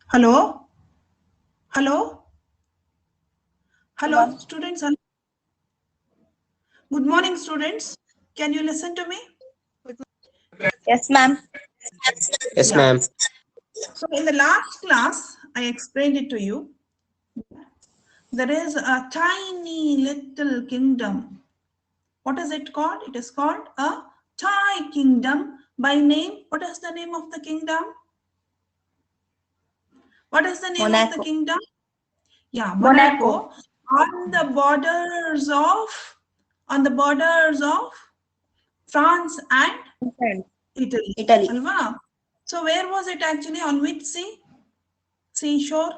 Hello? Hello? Hello, students. Good morning, students. Can you listen to me? Yes, ma'am. Yes, Yeah. ma'am. So in the last class, I explained it to you. There is a tiny little kingdom. What is it called? It is called a Thai kingdom by name. What is the name of the kingdom? What is the name of the Monaco. kingdom? Yeah, Monaco. Monaco, on the borders of France and Italy. Italy. Alva. So where was it actually? On which sea? Seashore?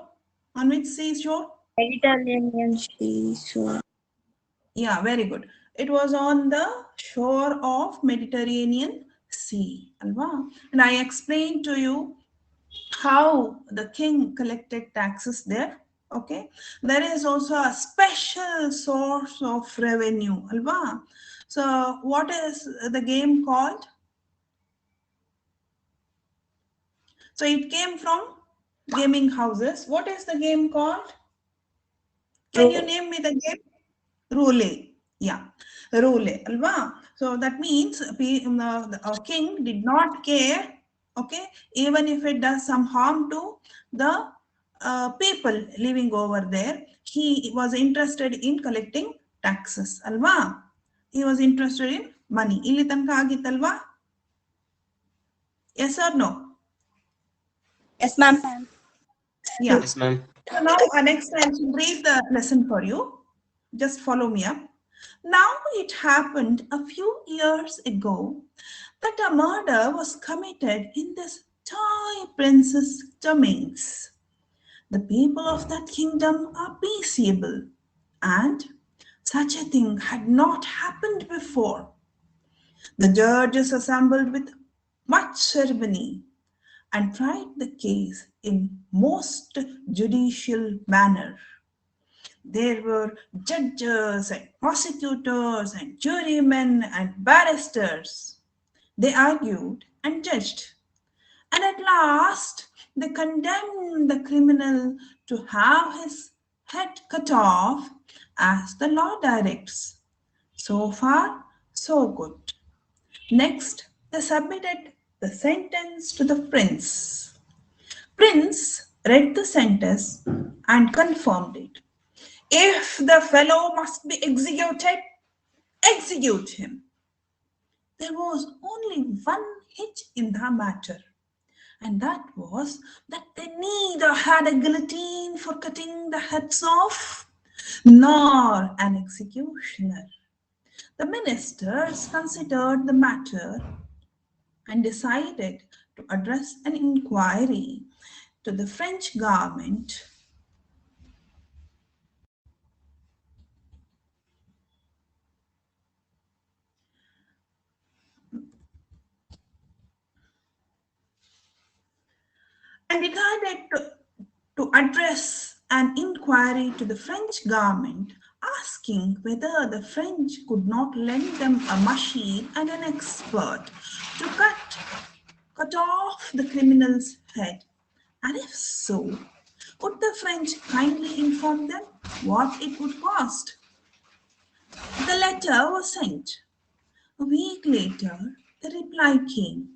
On which seashore? Mediterranean seashore. Yeah, very good. It was on the shore of Mediterranean Sea. Alva. And I explained to you how the king collected taxes there. Okay. There is also a special source of revenue. Alva. So what is the game called? So it came from gaming houses. What is the game called? Can you name me the game? Roulette. Yeah, roulette. Alva. So that means the king did not care, okay, even if it does some harm to the people living over there. He was interested in collecting taxes. Alva. He was interested in money. Illi tanka agittalva? Yes or no? Yes, ma'am. Yeah. Yes, ma'am. So now next I will read the lesson for you. Just follow me up. Now it happened a few years ago that a murder was committed in this Thai prince's domains. The people of that kingdom are peaceable, and such a thing had not happened before. The judges assembled with much ceremony and tried the case in most judicial manner. There were judges and prosecutors and jurymen and barristers. They argued and judged. And at last, they condemned the criminal to have his head cut off as the law directs. So far, so good. Next, they submitted the sentence to the prince. Prince read the sentence and confirmed it. If the fellow must be executed, execute him. There was only one hitch in the matter, and that was that they neither had a guillotine for cutting the heads off, nor an executioner. The ministers considered the matter and decided to address an inquiry to the French government and decided to address an inquiry to the French government asking whether the French could not lend them a machine and an expert to cut off the criminal's head. And if so, would the French kindly inform them what it would cost? The letter was sent. A week later, the reply came.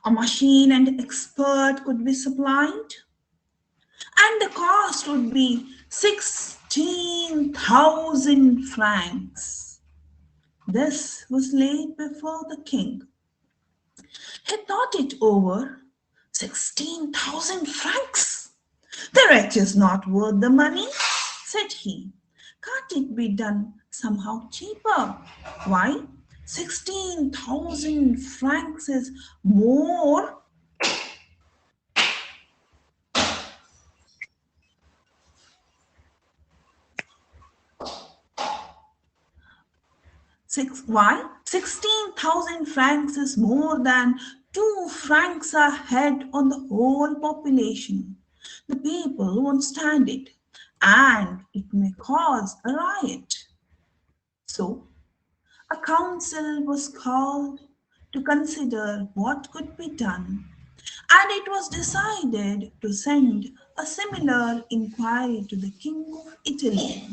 A machine and expert could be supplied, and the cost would be 16,000 francs. This was laid before the king. He thought it over. 16,000 francs? The wretch is not worth the money, said he. Can't it be done somehow cheaper? Why? 16,000 francs is more Why? 16,000 francs is more than 2 francs a head on the whole population. The people won't stand it, and it may cause a riot. So, a council was called to consider what could be done, and it was decided to send a similar inquiry to the King of Italy.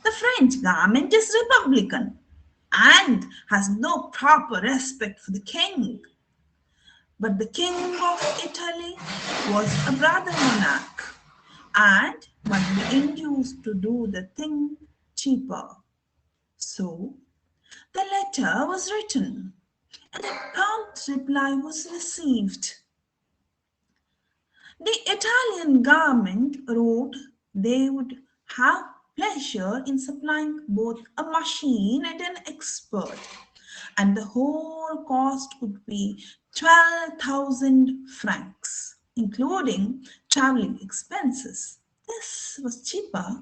The French government is republican and has no proper respect for the king. But the King of Italy was a brother monarch and might be induced to do the thing cheaper. So the letter was written and a prompt reply was received. The Italian government wrote they would have pleasure in supplying both a machine and an expert, and the whole cost would be 12,000 francs, including traveling expenses. This was cheaper,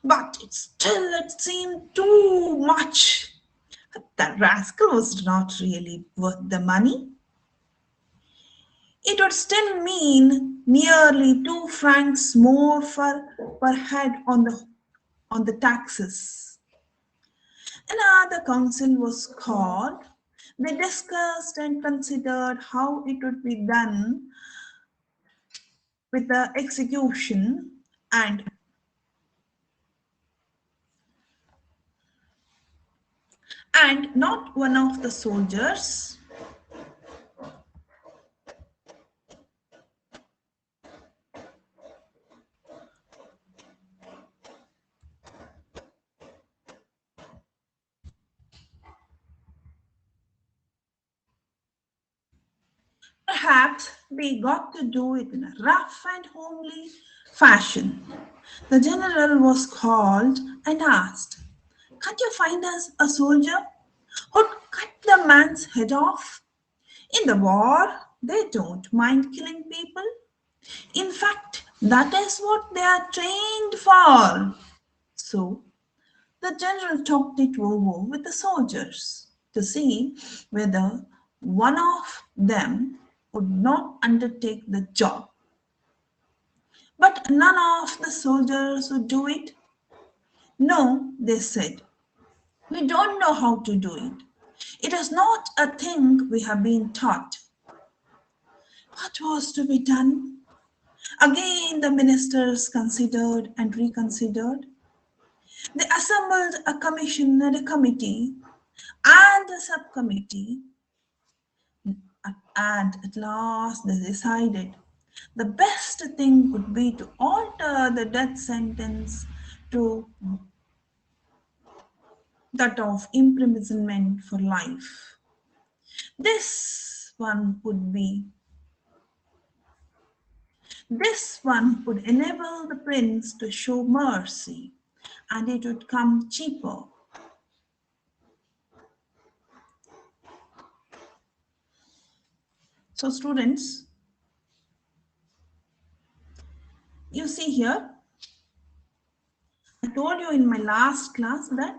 but it seemed too much. The rascal was not really worth the money. It would still mean nearly 2 francs more per head on the taxes. Another council was called. They discussed and considered how it would be done with the execution, and not one of the soldiers perhaps we got to do it in a rough and homely fashion. The general was called and asked, "Can't you find us a soldier who'd cut the man's head off? In the war, they don't mind killing people. In fact, that is what they are trained for." So the general talked it over with the soldiers to see whether one of them would not undertake the job. But none of the soldiers would do it. "No," they said, "we don't know how to do it. It is not a thing we have been taught." What was to be done? Again, the ministers considered and reconsidered. They assembled a commission and a committee and a subcommittee, and at last they decided the best thing would be to alter the death sentence to that of imprisonment for life. This one would be this one would enable the prince to show mercy, and it would come cheaper. So students, you see here, I told you in my last class that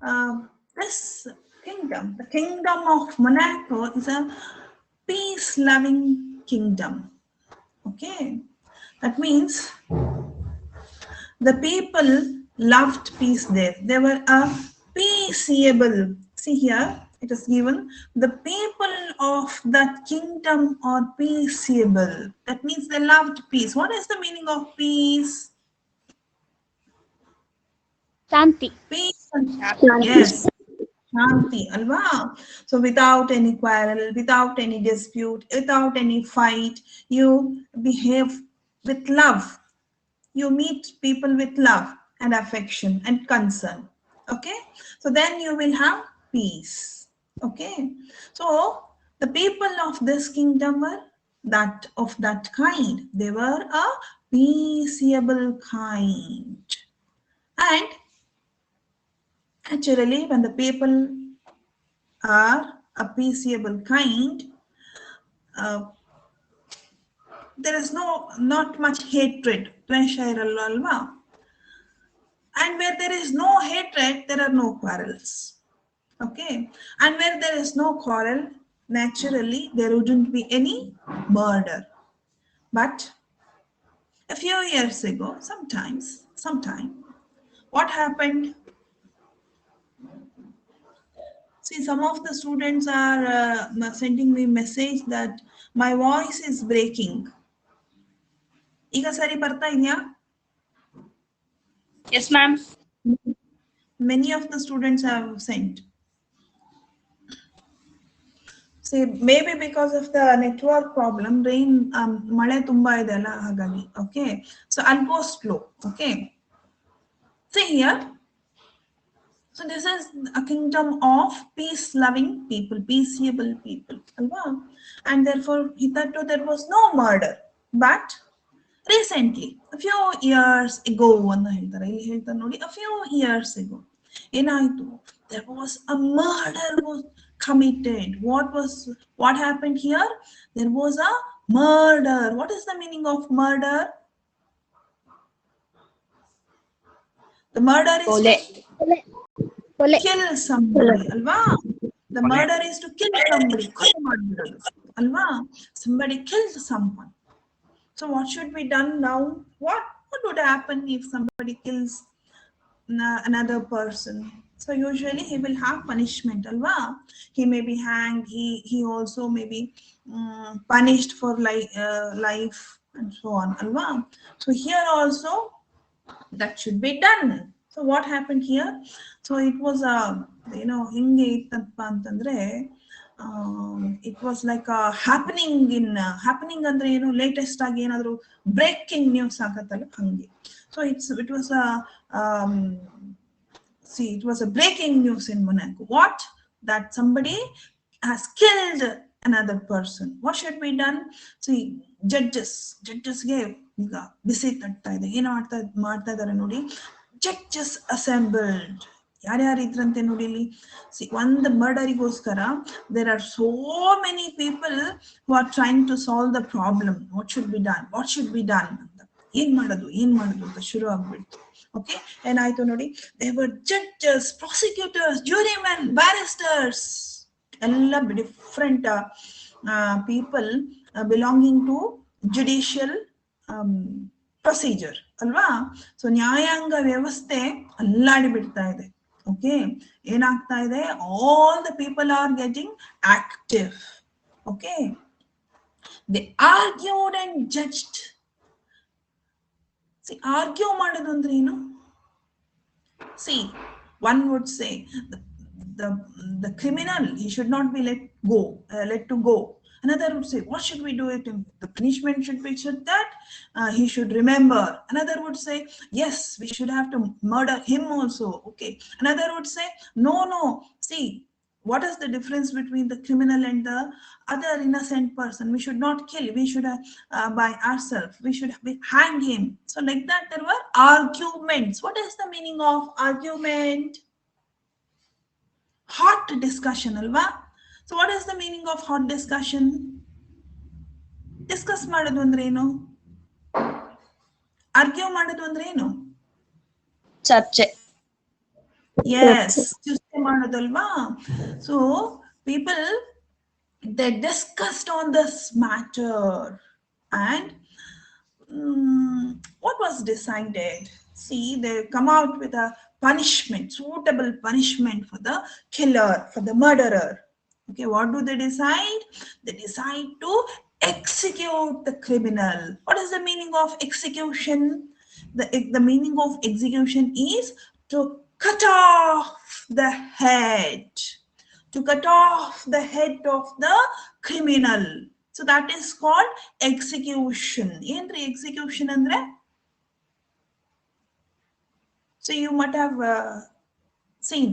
uh, this kingdom, the kingdom of Monaco, is a peace-loving kingdom. Okay, that means the people loved peace there. They were a peaceable. See here, it is given the people of that kingdom are peaceable. That means they loved peace. What is the meaning of peace? Shanti. Peace. Yes, Shanti, alva. So without any quarrel, without any dispute, without any fight, you behave with love. You meet people with love and affection and concern. Okay, so then you will have peace. Okay, so the people of this kingdom were that of that kind. They were a peaceable kind. And naturally, when the people are a peaceable kind, uh, there is not much hatred. And where there is no hatred, there are no quarrels. Okay, and where there is no quarrel, naturally there wouldn't be any murder. But a few years ago, sometime, what happened? See, some of the students are sending me message that my voice is breaking. ಈಗ ಸರಿ ಬರ್ತಾ ಇದೆಯಾ? Yes, ma'am. Many of the students have sent. See, maybe because of the network problem, rain, ಮಳೆ ತುಂಬಾ ಇದೆ ಅಲ್ಲ ಹಾಗಾಗಿ. Okay, so I'll go slow. Okay, see here. So this is a kingdom of peace-loving people, peaceable people, alva? And therefore, hitherto there was no murder. But recently, a few years ago, ಅಂತ ಹೇಳ್ತಾರೆ ಇಲ್ಲಿ ಹೇಳ್ತಾರೆ ನೋಡಿ, a few years ago, ಏನಾಯ್ತು? There was a murder was committed. What happened here? There was a murder. What is the meaning of murder? The murder is Pole. Pole. kill somebody, alva? The murder is to kill somebody. ಕೊಲೆ ಮಾಡ್ಬಿಡೋದು, ಅಲ್ವಾ? Somebody killed someone. So what should be done now? What would happen if somebody kills another person? So usually he will have punishment, alva? He may be hanged. He also may be punished for life and so on, alva? So here also that should be done. So what happened here? So it was a, ಹಿಂಗೆ ಇತ್ತಪ್ಪ ಅಂತಂದ್ರೆ, it was like a happening ಅಂದ್ರೆ ಏನು, latest ಆಗಿ ಏನಾದ್ರು breaking news ಆಗತ್ತಲ್ಲ ಹಂಗೆ. So it was a it was a breaking news in Monaco. What? That somebody has killed another person. What should be done? See, judgesಗೆ ಈಗ ಬಿಸಿ ತಟ್ತಾ ಇದೆ. ಏನು ಮಾಡ್ತಾ ಇದ್ದಾರೆ ನೋಡಿ, judges assembled. ಯಾರ್ಯಾರು ಇದ್ರಂತೆ ನೋಡಿ ಇಲ್ಲಿ. ಸಿ, ಒಂದು ಮರ್ಡರಿಗೋಸ್ಕರ there are so many people who are trying to solve the problem. What should be done ಅಂತ, ಏನ್ ಮಾಡೋದು ಅಂತ ಶುರು ಆಗ್ಬಿಡ್ತು. ಓಕೆ, ಏನಾಯ್ತು ನೋಡಿ, they were judges, prosecutors, jurymen, barristers, ಎಲ್ಲ different people belonging to judicial procedure ಅಲ್ವಾ? ಸೊ ನ್ಯಾಯಾಂಗ ವ್ಯವಸ್ಥೆ ಅಲ್ಲಾಡಿ ಬಿಡ್ತಾ ಇದೆ. ಓಕೆ, ಏನಾಗ್ತಾ ಇದೆ? All the people are getting active. Okay, they argued and judged. C, argue ಮಾಡೋದು ಅಂದ್ರೆ ಏನು? C, one would say the criminal, he should not be let to go. Another would say, what should we do with him? The punishment should be that he should remember. Another would say, yes, we should have to murder him also. Okay. Another would say, no. See, what is the difference between the criminal and the other innocent person? We should not kill. We should by ourselves. We should hang him. So like that, there were arguments. What is the meaning of argument? Hot discussion, alva? So what is the meaning of hot discussion? Discuss ಮಾಡೋದು ಅಂದ್ರೆ ಏನು? Argue ಮಾಡೋದು ಅಂದ್ರೆ ಏನು? ಚರ್ಚೆ. Yes, ಚರ್ಚೆ ಮಾಡೋದಲ್ವಾ? So people, they discussed on this matter, and what was decided? See, they come out with a punishment, suitable punishment for the killer, for the murderer. Okay, what do they decide? They decide to execute the criminal. What is the meaning of execution? The meaning of execution is to cut off the head. To cut off the head of the criminal. So that is called execution. ఏంటి execution ಅಂದ್ರೆ? So you might have seen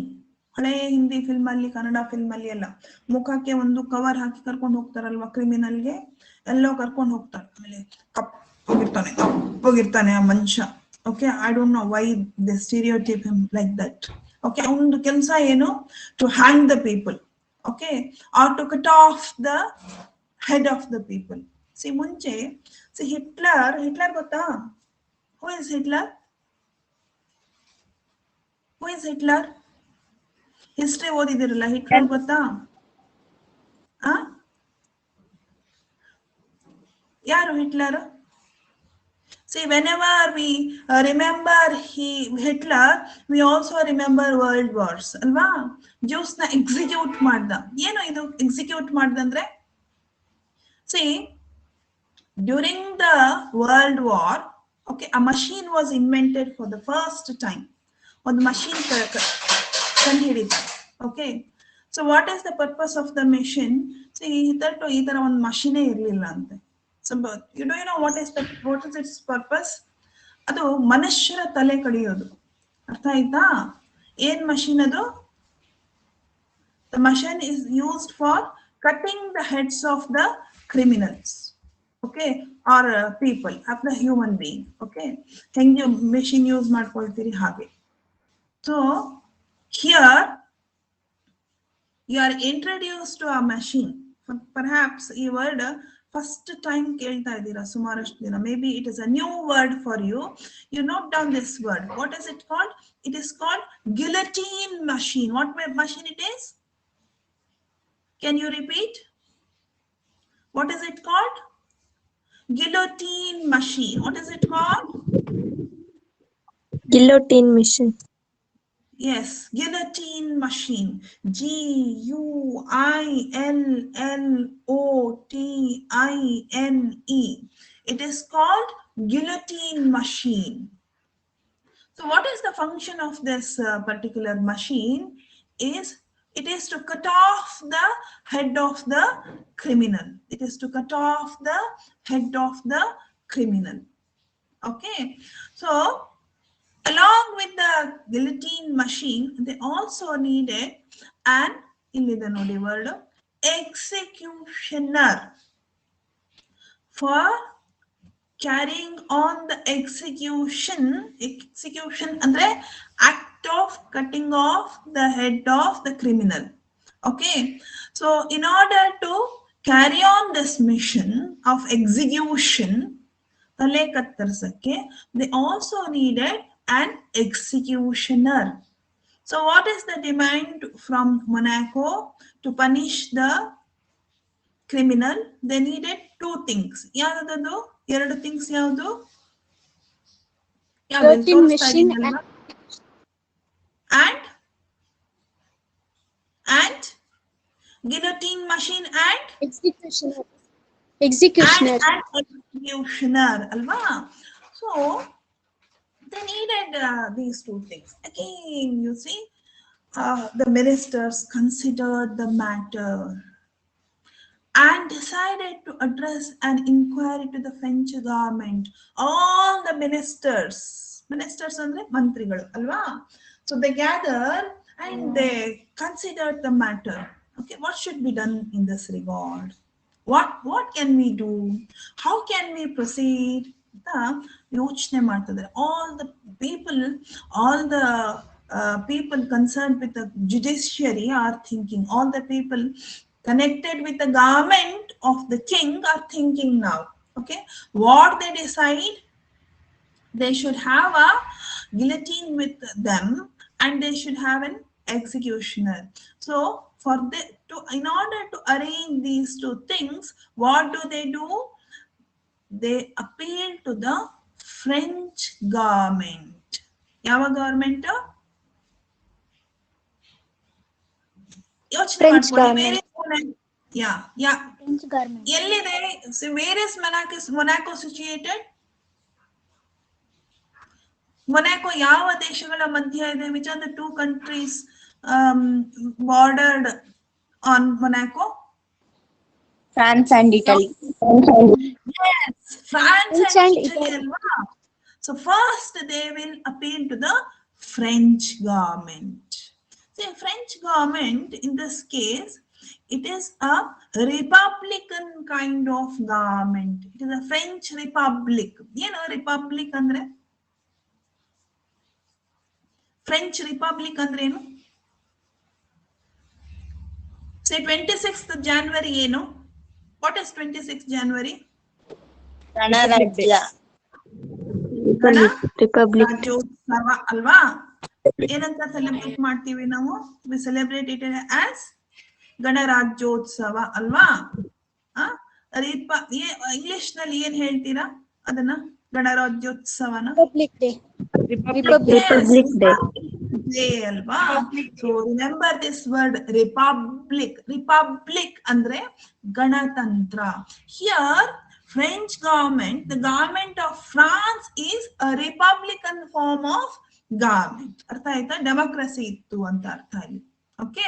ಹಳೆ Hindi film ಅಲ್ಲಿ, Kannada film ಅಲ್ಲಿ ಎಲ್ಲ ಮುಖಕ್ಕೆ ಒಂದು cover ಹಾಕಿ ಕರ್ಕೊಂಡು ಹೋಗ್ತಾರಲ್ವಾ ಕ್ರಿಮಿನಲ್ಗೆ, ಎಲ್ಲೋ ಕರ್ಕೊಂಡು ಹೋಗ್ತಾರೆ. ಆಮೇಲೆ ಕಪ್ಪಗಿರ್ತಾನೆ ಆ ಮನುಷ್ಯ. Okay, I don't know why they stereotype him like that. Okay, ಅವನದು ಕೆಲಸ ಏನು? To hang the people. Okay, or to cut off the head of the people. See, ಮುಂಚೆ ಹಿಟ್ಲರ್ ಗೊತ್ತಾ? Who is Hitler? Who is Hitler? History ಓದಿದಿರಲ್ಲ, Hitler ಗೊತ್ತಾ? ಯಾರು Hitler? See, whenever we remember Hitler, we also remember world wars, ಅಲ್ವಾ? Juice ನ execute ಮಾಡ್ದ. ಏನು ಇದು execute ಮಾಡ್ದಂದ್ರೆ? See, during the World War, okay, a machine was invented for the first time. ಒಂದು machine ಕಂಡುಹಿಡಿತಾರೆ. Okay, so what is the purpose of the machine? See, hitherto ಈ ತರ ಒಂದು ಮಷೀನೇ ಇರಲಿಲ್ಲ ಅಂತೆ. So you know what is its purpose? ಅದು ಮನುಷ್ಯರ ತಲೆ ಕಡಿಯೋದು. ಅರ್ಥ ಆಯ್ತಾ? ಏನ್ ಮಷೀನ್ ಅದು? The machine is used for cutting the heads of the criminals, okay, or people, of the human being, okay. ಹೆಂಗೆ machine use ಮಾಡ್ಕೊಳ್ತೀರಿ ಹಾಗೆ. So here you are introduced to a machine. Perhaps ಈ word first time ಕೇಳ್ತಾ ಇದ್ದೀರಾ ಸುಮಾರಷ್ಟು ದಿನ. Maybe it is a new word for you. You note down this word. What is it called? It is called guillotine machine. What machine it is? Can you repeat? What is it called? Guillotine machine. What is it called? Guillotine machine. Yes, guillotine machine. Guillotine. It is called guillotine machine. So what is the function of this particular machine? It is to cut off the head of the criminal. It is to cut off the head of the criminal. Okay, so along with the guillotine machine, they also needed an word executioner for carrying on the execution andre act of cutting off the head of the criminal. Okay, so in order to carry on this mission of execution, tale kattarsake, they also needed an executioner. So what is the demand from Monaco to punish the criminal? They needed two things. ಯಾವುದು ಎರಡು things ಯಾವುದು? Guillotine machine and guillotine machine and executioner. And executioner, alva. So they needed these two things. Again, you see, the ministers considered the matter and decided to address an inquiry to the French government. All the ministers andre mantrigalu, alva. So they gathered and they considered the matter. Okay, what should be done in this regard? What can we do? How can we proceed? ಯೋಚನೆ ಮಾಡ್ತಿದ್ದಾರೆ. All the people concerned with the judiciary are thinking. All the people connected with the government of the king are thinking now. Okay, what they decide? They should have a guillotine with them and they should have an executioner. So in order to arrange these two things, what do? They appeal to the French government. ಯಾವ government? ಯೋಚನೆ ಮಾಡ್ಕೊಳ್ಳಿ. French government. ಎಲ್ಲಿದೆ? Where is Monaco situated? Monaco ಯಾವ ದೇಶಗಳ ಮಧ್ಯ ಇದೆ? Which are the two countries bordered on Monaco? France and Italy. Yes, France and Italy. So first they will appeal to the French government. See, French government in this case, it is a republican kind of government. It is a French republic. Republic andre? French republic andre ಏನು? Say 26th January ಏನು? What is 26th January? Republic. Rajyotsava ಅಲ್ವಾ? ಏನಂತ celebrate ಮಾಡ್ತೀವಿ ನಾವು? V celebrate it as ಗಣರಾಜ್ಯೋತ್ಸವ ಅಲ್ವಾ? English ನಲ್ಲಿ ಏನ್ ಹೇಳ್ತೀರಾ ಅದನ್ನ? ಗಣರಾಜ್ಯೋತ್ಸವನ Republic Day. Republic Day. Yes, Republic Day ಅಲ್ವಾ? So remember this word republic. Republic ಅಂದ್ರೆ ಗಣತಂತ್ರ. Here French government, the government of France is a republican form of government. ಅರ್ಥ ಆಯ್ತಾ? ಡೆಮೋಕ್ರಸಿ ಇತ್ತು ಅಂತ ಅರ್ಥ ಇಲ್ಲಿ. Okay,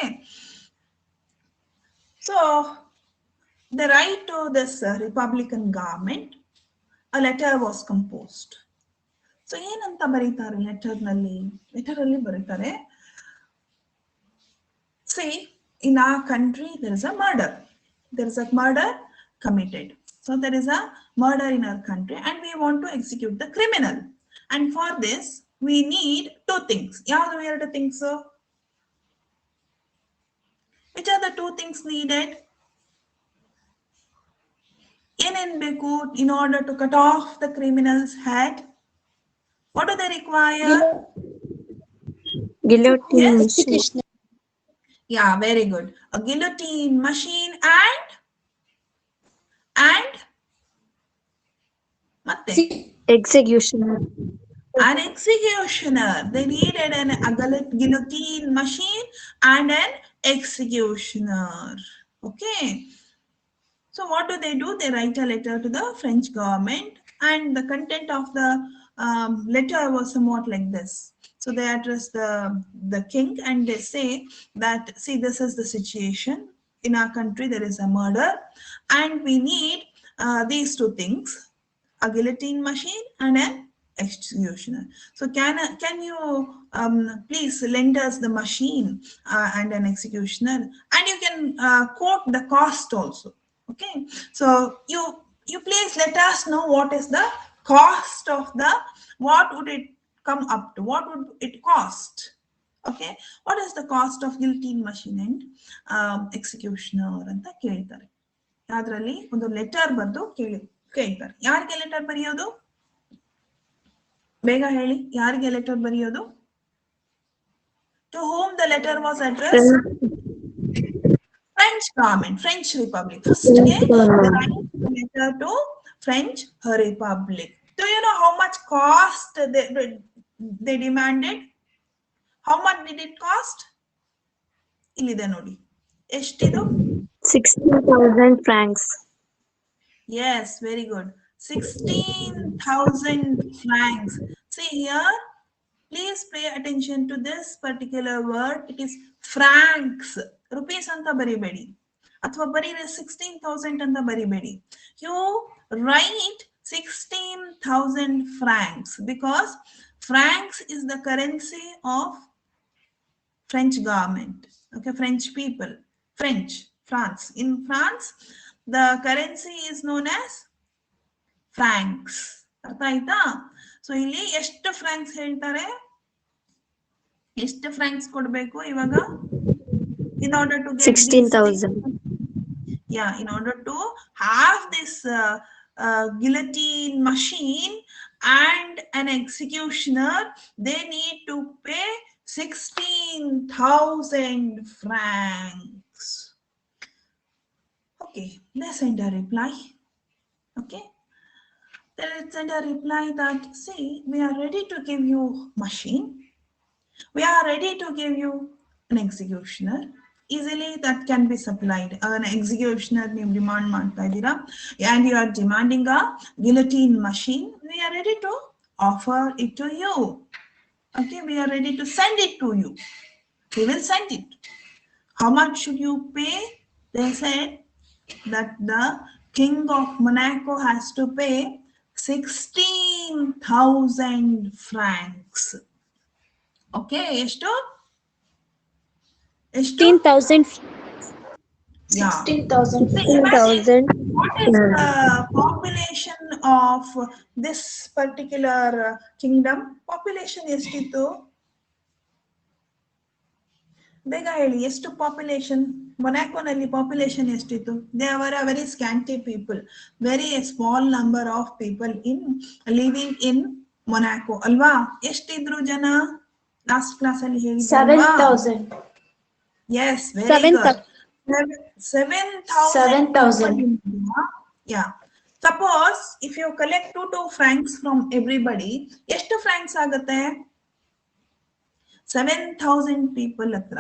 so the right to this republican government, a letter was composed. So ಏನಂತ ಬರೀತಾರೆ letter ನಲ್ಲಿ? ಲೆಟರ್ ಅಲ್ಲಿ ಬರೀತಾರೆ, say in our country there is a murder, there is a murder committed, so there is a murder in our country and we want to execute the criminal, and for this we need two things. ಯಾವುದು ಎರಡು things? which are the two things needed? ಏನೇನ್ ಬೇಕು in order to cut off the criminal's head? What do they require? Guillotine Yes? machine. Yeah, very good. A guillotine machine and ಮತ್ತೆ Executioner. an executioner. They needed a guillotine machine and an executioner. Okay. So what do? They write a letter to the French government, and the content of the letter was somewhat like this. So they address the king and they say that, see, this is the situation. In our country, there is a murder and we need these two things, a guillotine machine and an executioner. So can you please lend us the machine and an executioner? And you can quote the cost also. Okay, so you please let us know what is the cost of what would it come up to, what would it cost? Okay, what is the cost of guillotine machine and executioner ಅಂತ ಕೇಳ್ತಾರೆ. ಅದರಲ್ಲಿ ಒಂದು letter ಬರೆದು ಕೇಳ್ತಾರೆ. ಯಾರಿಗೆ letter ಬರೆಯೋದು? ಬೇಗ ಹೇಳಿ, ಯಾರಿಗೆ ಲೆಟರ್ ಬರೆಯೋದು? To whom the letter was addressed? French government, French Republic. First, they write a letter to French Republic. Do you know how much cost they demanded? How much did it cost? ಇಲ್ಲಿದೆ ನೋಡಿ, ಎಷ್ಟಿದು? 16,000 francs. Yes, very good. 16,000 francs. See here, please pay attention to this particular word. It is francs. Rupees anta baribedi. Athwa barire 16,000 anta baribedi. You write 16,000 francs because francs is the currency of French government. Okay, French people. France. In France, the currency is known as francs. ಅರ್ಥ ಆಯ್ತಾ? So ಇಲ್ಲಿ ಎಷ್ಟು Fronx ಹೇಳ್ತಾರೆ? ಎಷ್ಟು Fronx ಕೊಡಬೇಕು ಇವಾಗ? In order to get 16,000. Yeah, in order to have this guillotine machine and an executioner, they need to pay 16,000 francs. Okay, let's send a reply. Okay, let's send a reply that, see, we are ready to give you machine, we are ready to give you an executioner. Easily that can be supplied. An executioner ನೀವು demand ಮಾಡ್ತಾ ಇದ್ದೀರಾ and you are demanding a guillotine machine. We are ready to offer it to you. Okay, we are ready to send it to you. We will send it. How much should you pay? They said that the king of Monaco has to pay 16,000 francs. Okay, ಎಷ್ಟು? 16,000. Yeah. 16,000. What is the population of this particular kingdom? Population ಎಷ್ಟಿತ್ತು? ಬೇಗ ಹೇಳಿ, ಎಷ್ಟು population? ಮೊನಾಕೋನಲ್ಲಿ population ಎಷ್ಟಿತ್ತು? They are a very scanty people, very small number of people living in Monaco ಅಲ್ವಾ? ಎಷ್ಟಿದ್ರು ಜನ? ಲಾಸ್ಟ್ ಕ್ಲಾಸಲ್ಲಿ ಹೇಳಿದ್ದೆ ಅಲ್ವಾ? 7,000. Yes, very Seven good. thousand. 7,000 people 7,000. in India. Yeah. Suppose if you collect 2 francs from everybody, ಎಷ್ಟು francs ಆಗುತ್ತೆ? 7,000 people ಹತ್ರ,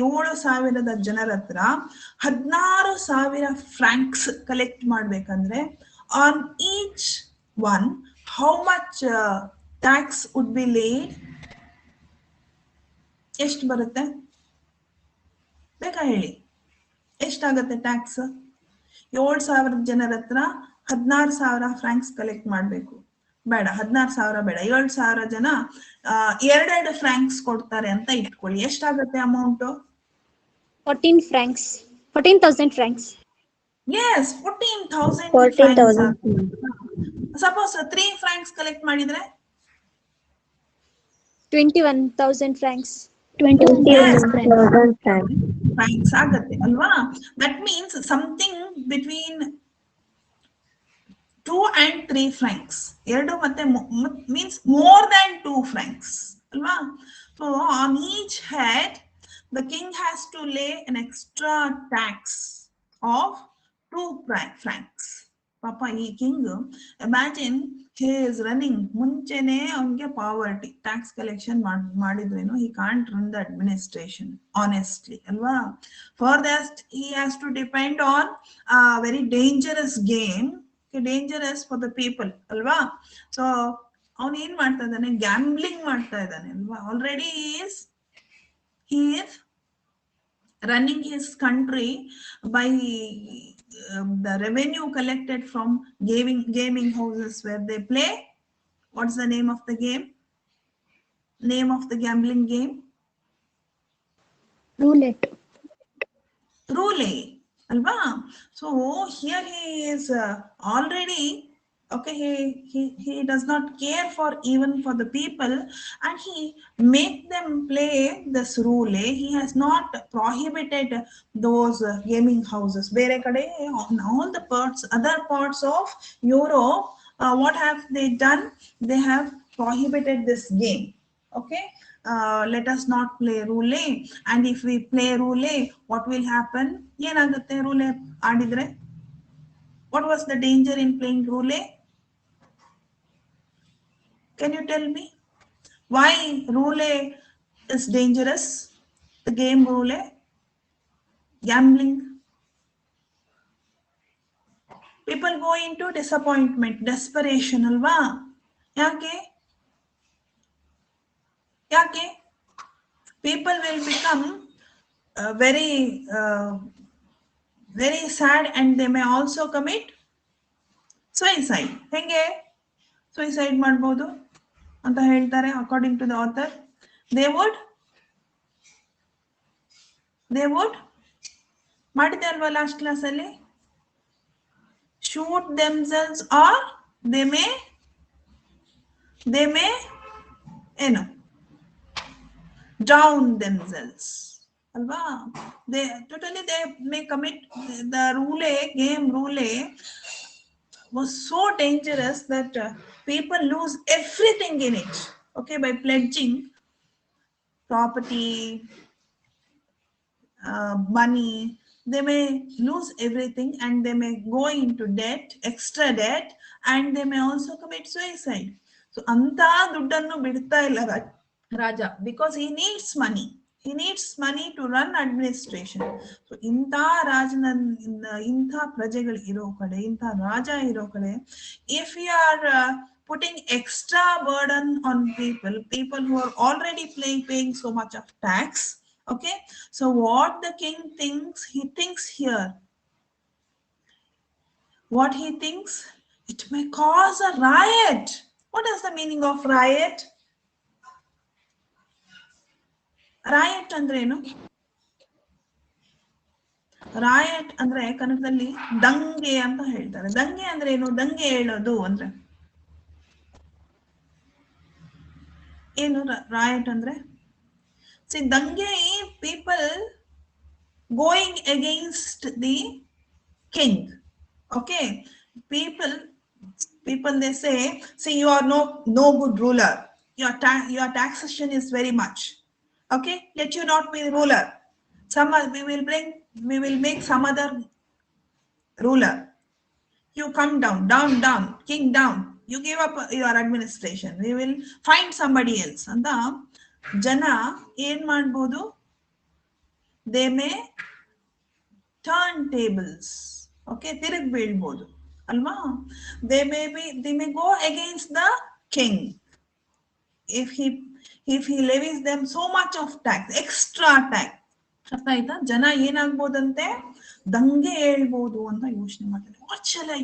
7,000 ಜನರ ಹತ್ರ 16,000 ಫ್ರಾಂಕ್ಸ್ ಕಲೆಕ್ಟ್ ಮಾಡ್ಬೇಕಂದ್ರೆ on each one how much tax would be laid? ಎಷ್ಟು ಬರುತ್ತೆ ಬೇಕಾ ಹೇಳಿ? ಎಷ್ಟಾಗತ್ತೆ ಟ್ಯಾಕ್ಸ್? 7,000 ಜನರ ಹತ್ರ 16,000 ಫ್ರಾಂಕ್ಸ್ ಕಲೆಕ್ಟ್ ಮಾಡಬೇಕು. ಬೇಡ, 16,000 ಬೇಡ, 7,000 ಜನ ಎರಡೆರಡು ಫ್ರಾಂಕ್ಸ್ ಕೊಡ್ತಾರೆ ಅಂತ ಇಟ್ಕೊಳ್ಳಿ. ಎಷ್ಟಾಗತ್ತೆ amount? 14 francs. 14,000 francs. Yes, 14,000 francs 14,000. ಆಗುತ್ತೆ. ಸಪೋಸ್ 3 ಫ್ರಾಂಕ್ಸ್ ಕಲೆಕ್ಟ್ ಮಾಡಿದ್ರೆ 21,000 francs. 21,000 francs. ಫ್ರಾಂಕ್ಸ್ ಆಗತ್ತೆ ಅಲ್ವಾ? That means something between 2 and 3 francs. ಎರಡು ಮತ್ತೆ ಮೀನ್ಸ್ ಮೋರ್ ದ್ಯಾನ್ 2 francs ಅಲ್ವಾ? So on each head the king has to lay an extra tax of 2 francs. ಪಾಪ ಈ king, imagine he is running, ಮುಂಚೆನೆ ಅವನಿಗೆ poverty, tax collection ಮಾಡಿದ್ರೇನು he can't run the administration honestly ಅಲ್ವಾ? For that he has to depend on very dangerous game, dangerous for the people ಅಲ್ವಾ? So ಅವನು ಏನ್ ಮಾಡ್ತಾ ಇದ್ದಾನೆ? ಗ್ಯಾಂಬ್ಲಿಂಗ್ ಮಾಡ್ತಾ ಇದ್ದಾನೆ ಅಲ್ವಾ? Already he is running his country by the revenue collected from gaming houses where they play. What's the name of the game? Name of the gambling game? Roulette. Roulette alva. So here he is already okay, he does not care for even for the people, and he make them play this roulette. He has not prohibited those gaming houses. Bere kade on all the parts, other parts of Europe, what have they done? They have prohibited this game. Okay, let us not play roulette, and if we play roulette, what will happen? Yenagutte roulette ಆಡಿದ್ರೆ? What was the danger in playing roulette? Can you tell me why roulette is dangerous? The game roulette, gambling. People go into disappointment, desperation alva. Yake? Yake? People will become very sad, and they may also commit suicide. Henge suicide ಮಾಡಬಹುದು ಅಂತ ಹೇಳ್ತಾರೆ according to the author. They would ಮಾಡಿದೆ ಅಲ್ವಾ last class ಅಲ್ಲಿ? shoot themselves, or they may ಏನು drown themselves alva. They totally, they may commit. The game roulette was so dangerous that people lose everything in it, okay, by pledging property, money. They may lose everything, and they may go into debt, extra debt, and they may also commit suicide. So anta ದುಡ್ಡನ್ನು ಬಿಡ್ತಾ ಇಲ್ಲ ರಾಜ, because he needs money. He needs money to run administration. So ಇಂಥ ರಾಜನ, ಇಂಥ ಪ್ರಜೆಗಳು ಇರೋ ಕಡೆ, ಇಂಥ ರಾಜ ಇರೋ ಕಡೆ, if we are putting extra burden on people who are already paying so much of tax. Okay, so what the king thinks, he thinks here, what he thinks, it may cause a riot. What is the meaning of riot? Riot ಅಂದ್ರೆ ಏನು? ರಾಯಟ್ ಅಂದ್ರೆ ಕನ್ನಡದಲ್ಲಿ ದಂಗೆ ಅಂತ ಹೇಳ್ತಾರೆ. ದಂಗೆ ಅಂದ್ರೆ ಏನು? ದಂಗೆ ಹೇಳೋದು ಅಂದ್ರೆ ಏನು? ರಾಯಟ್ ಅಂದ್ರೆ see, dange, people going against the king. Okay, people they say, see, you are no good ruler. your taxation is very much. Okay, let you not be ruler. We will make some other ruler. You come down, down, down, king down. You give up your administration. We will find somebody else. And the jana ಏನ್ ಮಾಡ್ಬೋದು? They may turn tables. Okay, ತಿರುಗಿ ಬೀಳ್ಬೋದು ಅಲ್ವಾ? They may go against the king if he levies them so much of tax, extra tax. ಅರ್ಥ ಆಯ್ತಾ? ಜನ ಏನಾಗ್ಬೋದಂತೆ, ದಂಗೆ ಹೇಳ್ಬೋದು ಅಂತ ಯೋಚನೆ ಮಾಡ್ತಾರೆ. What shall I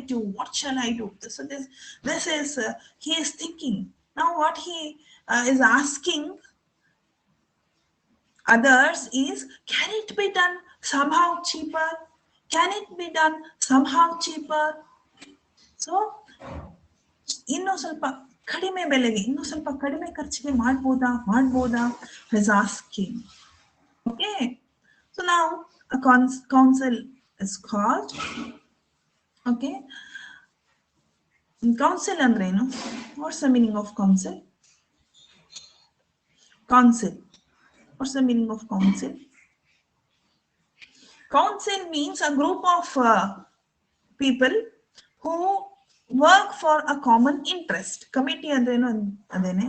do this is he is thinking now. What he is asking others is, can it be done somehow cheaper? Can it be done somehow cheaper? So ಇನ್ನೂ ಸ್ವಲ್ಪ ಕಡಿಮೆ ಬೆಲೆಗೆ, ಇನ್ನೂ ಸ್ವಲ್ಪ ಕಡಿಮೆ ಖರ್ಚಿಗೆ ಮಾಡ್ಬೋದಾ is asking. Okay, so now a council is called. Okay, council ಅಂದ್ರೆ ಏನು? What's the meaning of council? What's the meaning of council? Council means a group of people who work for a common interest. Committee ಅಂದ್ರೇನು ಅದೇನೆ,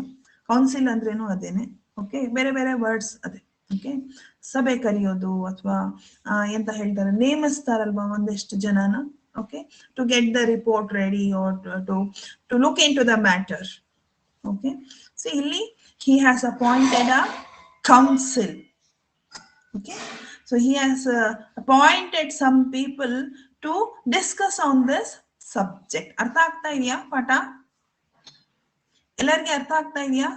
council ಅಂದ್ರೇನು ಅದೇನೆ. Okay, ಬೇರೆ ಬೇರೆ words ಅದೇ. Okay, ಸಭೆ ಕರೆಯೋದು ಅಥವಾ ಎಂತ ಹೇಳ್ತಾರೆ, ನೇಮಿಸ್ತಾರಲ್ವಾ ಒಂದಿಷ್ಟು ಜನನ. Okay, to get the report ready or to look in to the matter. Okay, so ಇಲ್ಲಿ he has appointed a council. Okay, so he has appointed some people to discuss on this subject. ಅರ್ಥ ಆಗ್ತಾ ಇದೆಯಾ ಪಾಠ? ಎಲ್ಲರಿಗೆ ಅರ್ಥ ಆಗ್ತಾ ಇದೆಯಾ?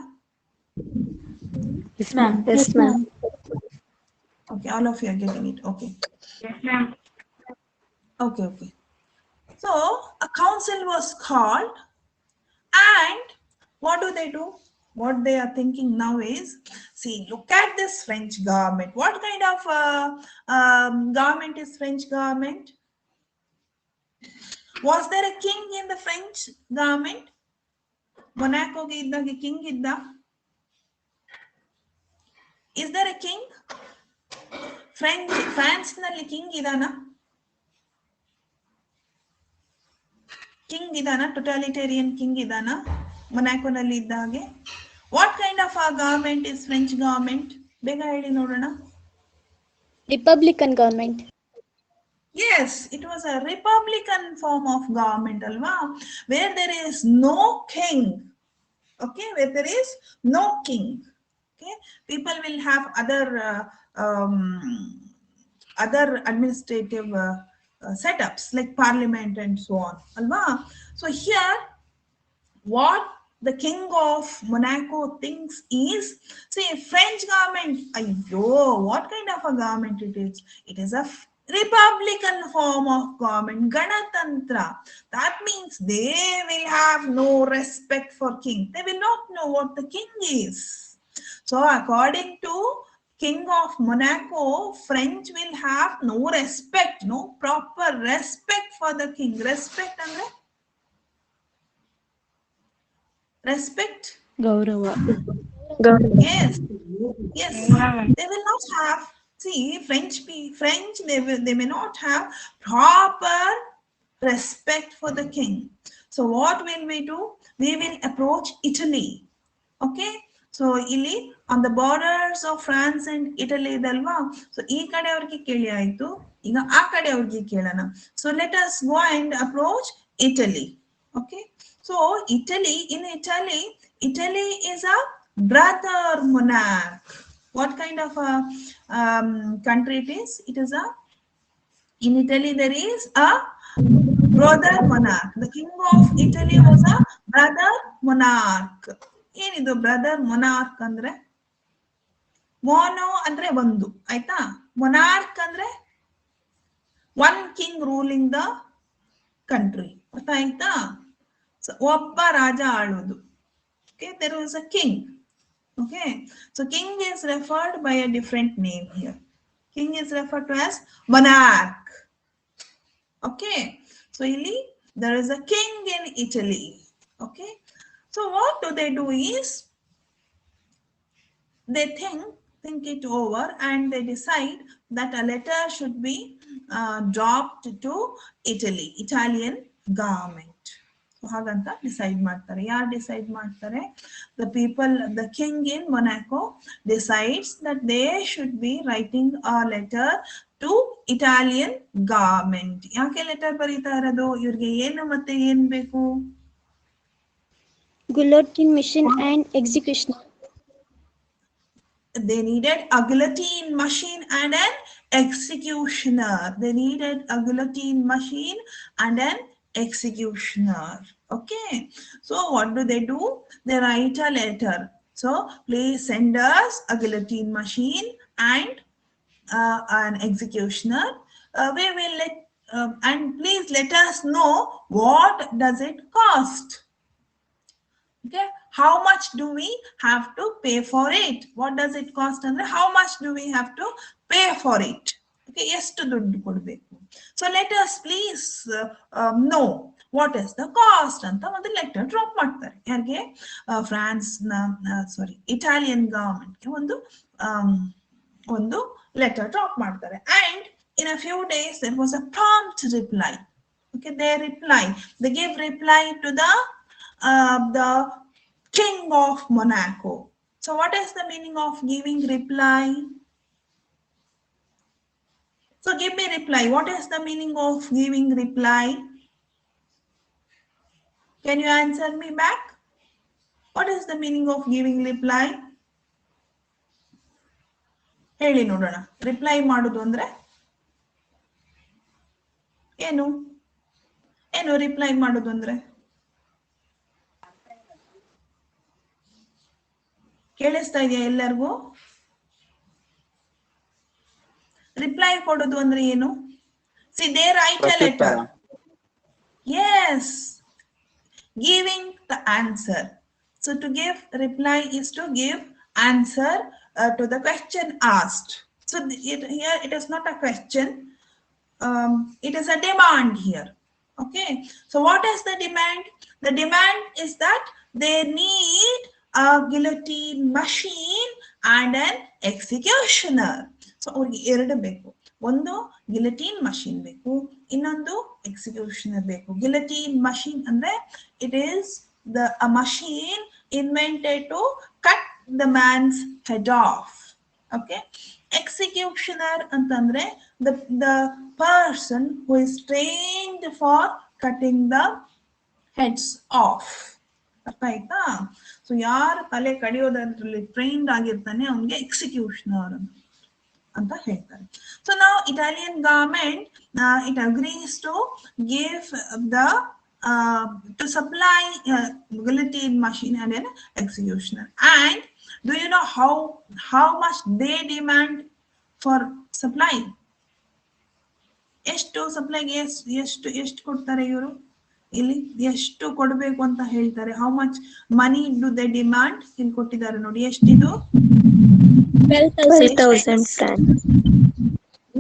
Yes, ma'am. Yes, ma'am. Okay, all of you are getting it. Okay. Yes, ma'am. Okay. So a council was called, and what do? What they are thinking now is, see, look at this French government. What kind of government is French government? Was there a king in the French government? Monaco ge iddaga king idda? Is there a king? France nalli king idana? King idana? Totalitarian king idana? Monaco nalli idda hage? What kind of a government is French government? Bega heli nodana. Republican government. Yes, it was a republican form of government, alva, where there is no king. Okay, where there is no king. Okay, people will have other administrative setups like parliament and so on, alva. So here, what the king of Monaco thinks is, see, French government, ayyo, what kind of a government it is? It is a republican form of government, Ganatantra. That means they will have no respect for king. They will not know what the king is. So according to king of Monaco, French will have no respect, no proper respect for the king. Respect andre respect. Gaurava. Yes. They will not have. See, French, they may not have proper respect for the king. So what will we do? We will approach Italy. Okay. So ಇಲ್ಲಿ on the borders of France and Italy ಇದಲ್ವಾ? So ಈ ಕಡೆ ಅವ್ರಿಗೆ ಕೇಳಿ ಆಯ್ತು, ಈಗ ಆ ಕಡೆ ಅವ್ರಿಗೆ ಕೇಳೋಣ. So let us go and approach Italy. Okay. So Italy is a brother monarch. What kind of a country it is? It is in Italy there is a brother monarch. The king of Italy was a brother monarch. ಏನಿದು brother monarch ಅಂದ್ರೆ? Mono ಅಂದ್ರೆ ಒಂದು, ಆಯ್ತಾ? Monarch ಅಂದ್ರೆ one king ruling the country. ಅರ್ಥ ಆಯ್ತಾ? ಒಬ್ಬ ರಾಜ ಆಳೋದು. Okay, there is a king. Okay, so king is referred by a different name here. King is referred to as monarch. Okay, so there is a king in Italy. Okay, so what do they do is, they think it over and they decide that a letter should be dropped to Italian government. So ಹಾಗಂತ decide ಮಾಡ್ತಾರೆ. ಯಾರು decide ಮಾಡ್ತಾರೆ? The people, the king in Monaco decides that they should be writing a letter to Italian government. ಯಾಕೆ letter ಬರೀತಾ ಇರೋದು? ಇವ್ರಿಗೆ ಏನು ಮತ್ತೆ ಏನ್ ಬೇಕು? Guillotine machine and executioner. They needed a guillotine machine and an executioner. They needed a guillotine machine and an executioner. Okay, so what do? They write a letter. So please send us a guillotine machine and an executioner. We will and please let us know what does it cost. Okay, how much do we have to pay for it? What does it cost? And how much do we have to pay for it? Okay, yes to ದುಡ್ಡು ಕೊಡಬೇಕು. So let us please know what is the cost ಅಂತ ಒಂದು letter drop ಮಾಡ್ತಾರೆ. ಯಾರಿಗೆ? France Italian ಗವರ್ಮೆಂಟ್ಗೆ ಒಂದು letter drop ಮಾಡ್ತಾರೆ. And in a few days there was a prompt reply. Okay, they gave reply to the king of Monaco. So what is the meaning of giving reply? So give me reply. What is the meaning of giving reply? Can you answer me back? What is the meaning of giving reply? ಹೇಳಿ ನೋಡೋಣ. Reply ಮಾಡೋದು ಅಂದ್ರೆ ಏನು? Reply ಮಾಡೋದು ಅಂದ್ರೆ ಕೇಳಿಸ್ತಾ ಇದೆಯಾ ಎಲ್ಲರಿಗೂ? ರಿಪ್ಲೈ ಕೊಡೋದು ಅಂದ್ರೆ ಏನು? See, they write a letter. Yes, giving the answer. So to give reply is to give answer to the question asked. So here it is not a question, it is a demand here. Okay, so what is the demand? The demand is that they need a guillotine machine and an executioner. So ಅವ್ರಿಗೆ ಎರಡು ಬೇಕು. ಒಂದು ಗಿಲಟೀನ್ machine ಬೇಕು, ಇನ್ನೊಂದು ಎಕ್ಸಿಕ್ಯೂಷನರ್ ಬೇಕು. ಗಿಲಟೀನ್ machine ಅಂದ್ರೆ it is a machine invented to cut the man's head off. Okay, executioner ಅಂತಂದ್ರೆ the person who is trained for cutting the heads off. ಅರ್ಥ ಆಯ್ತಾ? ಸೊ ಯಾರು ತಲೆ ಕಡಿಯೋದ್ರಲ್ಲಿ ಟ್ರೈನ್ಡ್ ಆಗಿರ್ತಾನೆ ಅವನಿಗೆ ಎಕ್ಸಿಕ್ಯೂಷನರ್ ಅಂತ ಹೇಳ್ತಾರೆ. ಸೊ ನಾವು Italian government it agrees to give to supply guillotine machine and an executioner. And do you know how much they demand for supply? ಎಷ್ಟು ಸಪ್ಲೈಗೆ ಎಷ್ಟು ಕೊಡ್ತಾರೆ ಇವರು? ಇಲ್ಲಿ ಎಷ್ಟು ಕೊಡಬೇಕು ಅಂತ ಹೇಳ್ತಾರೆ. How much money do they demand? ಇಲ್ಲಿ ಕೊಟ್ಟಿದ್ದಾರೆ ನೋಡಿ. ಎಷ್ಟಿದು? 12,000 francs.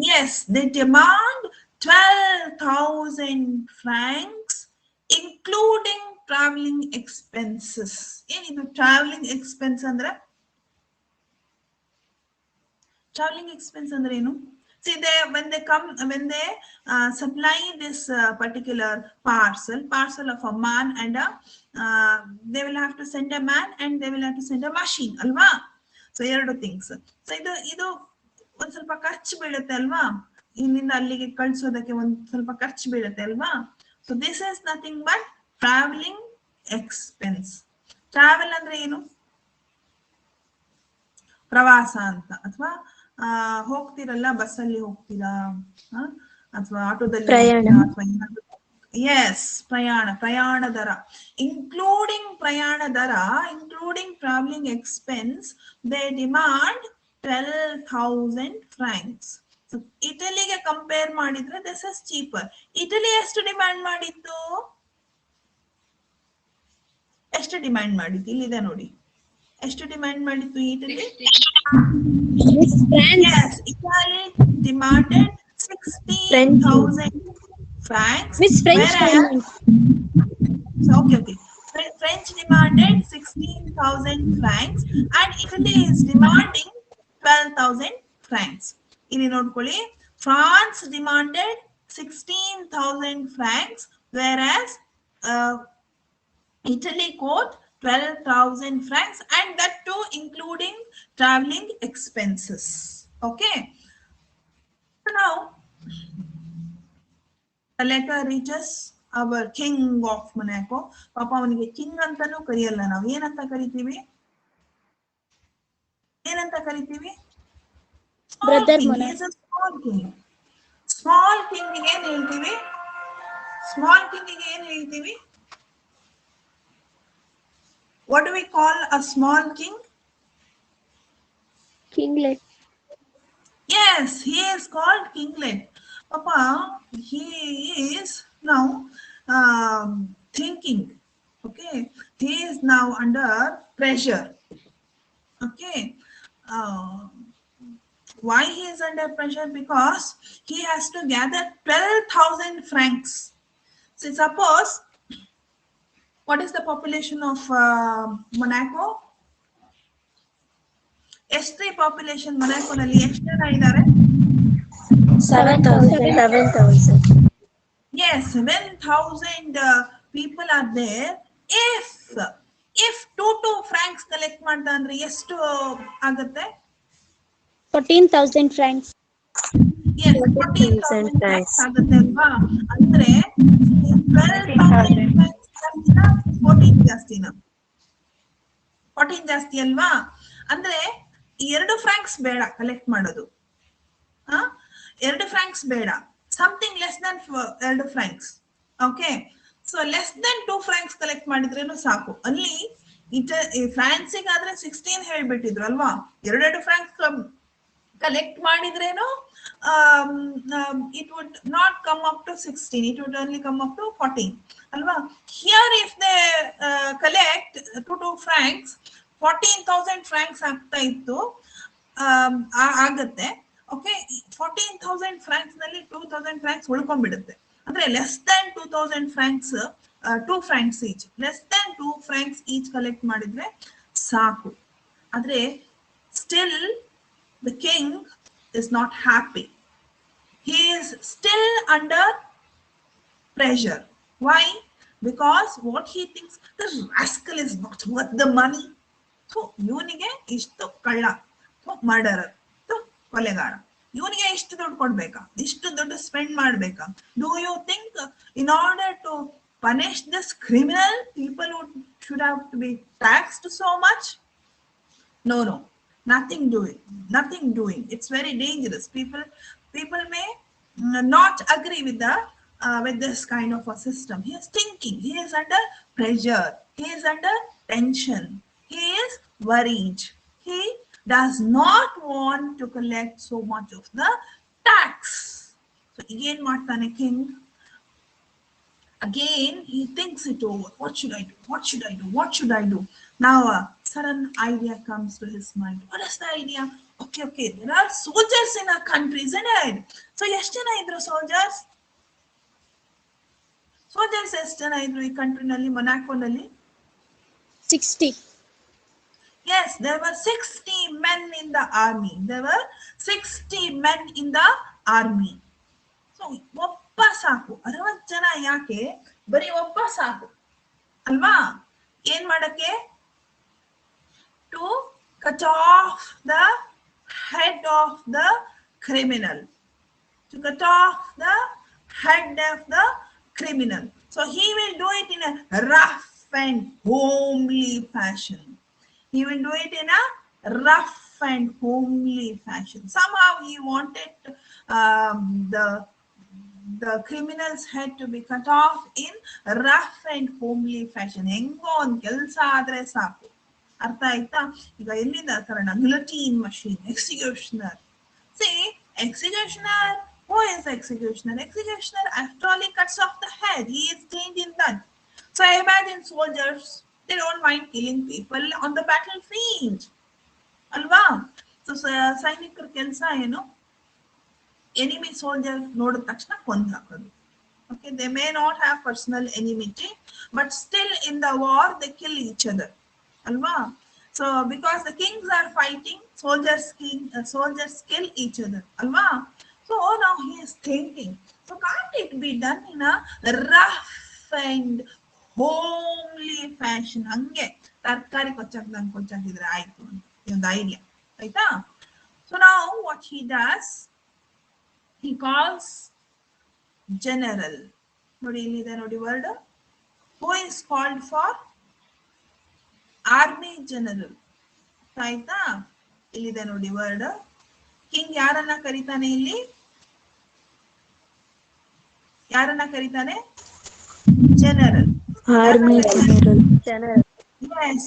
Yes, they demand 12,000 francs including traveling expenses. ಏನಿದು traveling expense ಅಂದ್ರೆ? traveling expense ಅಂದ್ರೆ ಏನು? See, when they supply this particular parcel of a man and they will have to send a man and they will have to send a machine, alva? So ಎರಡು things. So ಇದು ಒಂದ್ ಸ್ವಲ್ಪ ಖರ್ಚು ಬೀಳುತ್ತೆ ಅಲ್ವಾ? ಇಲ್ಲಿಂದ ಅಲ್ಲಿಗೆ ಕಳಿಸೋದಕ್ಕೆ ಒಂದ್ ಸ್ವಲ್ಪ ಖರ್ಚು ಬೀಳುತ್ತೆ ಅಲ್ವಾ? So this is nothing but traveling expense. Travel ಅಂದ್ರೆ ಏನು? ಪ್ರವಾಸ ಅಂತ. ಅಥವಾ ಹೋಗ್ತಿರಲ್ಲ, ಬಸ್ಸಲ್ಲಿ ಹೋಗ್ತೀರಾ ಅಥವಾ ಆಟೋದಲ್ಲಿ ಅಥವಾ ಏನಾದ್ರು. ಎಸ್, ಪ್ರಯಾಣ ದರ, ಇನ್ಕ್ಲೂಡಿಂಗ್ ಪ್ರಯಾಣ ದರ, including traveling expense, they demand 12,000 francs. So ಇಟಲಿಗೆ ಕಂಪೇರ್ ಮಾಡಿದ್ರೆ ದಿಸ್ ಇಸ್ ಚೀಪರ್. ಇಟಲಿ ಎಷ್ಟು ಡಿಮ್ಯಾಂಡ್ ಮಾಡಿತ್ತು? ಇಲ್ಲಿದೆ ನೋಡಿ. ಎಷ್ಟು ಡಿಮ್ಯಾಂಡ್ ಮಾಡಿತ್ತು Italy? Yes, Italy demanded 16,000 francs. Miss French. Okay. French demanded 16,000 francs and Italy is demanding 12,000 francs. ಇಲ್ಲಿ ನೋಡ್ಕೊಳ್ಳಿ, France demanded 16,000 francs whereas Italy quote 12,000 francs, and that too including traveling expenses. Okay. So now the letter reaches our king of Monaco. ಪಾಪ ಅವನಿಗೆ king ಅಂತಾನೂ ಕರೆಯಲ್ಲ, ನಾವು ಏನಂತ ಕರಿತೀವಿ? ಏನಂತ ಕರಿತೀವಿ? Brother King. He Monaco. is a small king. Small king ಗೆ ಏನ್ ಹೇಳ್ತೀವಿ? Small king ಗೆ ಏನ್ ಹೇಳ್ತೀವಿ? What do we call a small king? Kinglet. Yes, he is called kinglet. Papa, he is now thinking. Okay, he is now under pressure. Okay, why he is under pressure? Because he has to gather 12,000 francs. So suppose, what is the population of Monaco? ಎಷ್ಟು population ಮೊನಾಕೋನಲ್ಲಿ ಎಷ್ಟು ಜನ ಇದ್ದಾರೆ? 7,000. Yes, 7,000 people are there. If 2 francs collect ಮಾಡ್ದ ಅಂದ್ರೆ ಎಷ್ಟು ಆಗುತ್ತೆ? 14,000 francs. Yes, 14,000 francs ಆಗುತ್ತೆ ಅಲ್ವಾ? ಅಂದ್ರೆ 12,000 francs ಜಾಸ್ತಿನಾ 14 ಜಾಸ್ತಿನಾ? 14 ಜಾಸ್ತಿ ಅಲ್ವಾ? ಅಂದ್ರೆ 2 francs ಬೇಡ ಕಲೆಕ್ಟ್ ಮಾಡೋದು. 2 francs ಬೇಡ, something less than 2 francs. Okay, so less than 2 francs collect ಮಾಡಿದ್ರೇನು ಸಾಕು. ಅಲ್ಲಿ ಫ್ರಾನ್ಸಿಗೆ ಆದ್ರೆ 16 ಹೇಳ್ಬಿಟ್ಟಿದ್ರು ಅಲ್ವಾ? 2 francs ಕಲೆಕ್ಟ್ ಮಾಡಿದ್ರೇನು it would not come up to 16, it would only come up to 14 ಅಲ್ವಾ? Here if they collect 2 francs, 14,000 francs ಆಗ್ತಾ ಇತ್ತು, ಆಗತ್ತೆ. ಓಕೆ, 14,000 francs ನಲ್ಲಿ 2,000 francs ಉಳ್ಕೊಂಡ್ಬಿಡುತ್ತೆ. ಅಂದ್ರೆ less than 2,000 francs, 2 francs each, less than 2 francs each collect ಮಾಡಿದ್ರೆ ಸಾಕು. ಆದ್ರೆ still the king is not happy. He is still under pressure. Why? Because what he thinks, the rascal is not worth the money. So ಇವನಿಗೆ ಇಷ್ಟು ಕಳ್ಳ, murderer, ಕೊಲೆಗಾರ, ಇವನಿಗೆ ಇಷ್ಟು ದುಡ್ಡು ಕೊಡ್ಬೇಕಾ, ಇಷ್ಟು ದುಡ್ಡು ಸ್ಪೆಂಡ್ ಮಾಡ್ಬೇಕಾ? Do you think in order to punish this criminal, people should have to be taxed so much? No, nothing doing. It's very dangerous. People may not agree with this kind of a system. He is thinking, he is under pressure, he is under tension, he is worried, he does not want to collect so much of the tax. So again ಮಾಡ್ತಾನೆ king. Again he thinks it over. What should I do? Now a sudden idea comes to his mind. What is the idea? Okay, there are soldiers in our country, isn't it? So ಎಷ್ಟು ಜನ ಇದ್ರು soldiers ಎಷ್ಟು ಜನ ಇದ್ರು ಈ ಕಂಟ್ರಿನಲ್ಲಿ, ಮೊನಾಕೋನಲ್ಲಿ? 60. Yes, there were 60 men in the army. So ಒಬ್ಬ ಸಾಕು, 60 ಜನ ಯಾಕೆ, ಬರೀ ಒಬ್ಬ ಸಾಕು ಅಲ್ವಾ? ಏನ್ ಮಾಡಕ್ಕೆ? To cut off the head of the criminal. So he will do it in a rough and homely fashion. Somehow he wanted the criminal's head to be cut off in rough and homely fashion. ಹೆಂಗೋ ಒಂದ್ ಕೆಲ್ಸ ಆದ್ರೆ ಸಾಕು. ಅರ್ಥ ಆಯ್ತಾ? ಈಗ ಎಲ್ಲಿಂದ ಕಾರಣ? guillotine machine, executioner. See, executioner, who is executioner? Executioner, after all, he cuts off the head. He is trained in that. So I imagine soldiers, they don't mind killing people on the battlefield. ಅಲ್ವಾ? So ಸೈನಿಕರ ಕೆಲಸ ಏನು? Enemy soldier ನೋಡಿದ ತಕ್ಷಣ ಕೊಂದು ಹಾಕೋದು. Okay, they may not have personal enmity, but still in the war they kill each other. Alva? So because the kings are fighting, soldiers kill each other. Alva? So now he is thinking. So can't it be done in a rough and homely fashion? ಹಂಗೆ ತರಕಾರಿ ಕೊಚ್ಚಾಕಿದ್ರೆ ಆಯ್ತು ಅಂತ ಒಂದು idea ಆಯ್ತಾ. So now what he does, he calls general. ನೋಡಿ ಇಲ್ಲಿದೆ ನೋಡಿ word. Who is called for army general. ಆಯ್ತಾ, ಇಲ್ಲಿದೆ ನೋಡಿ ವರ್ಡ್. ಕಿಂಗ್ ಯಾರನ್ನ ಕರೀತಾನೆ ಇಲ್ಲಿ? ಯಾರನ್ನ ಕರೀತಾನೆ? General. Army General. Yes,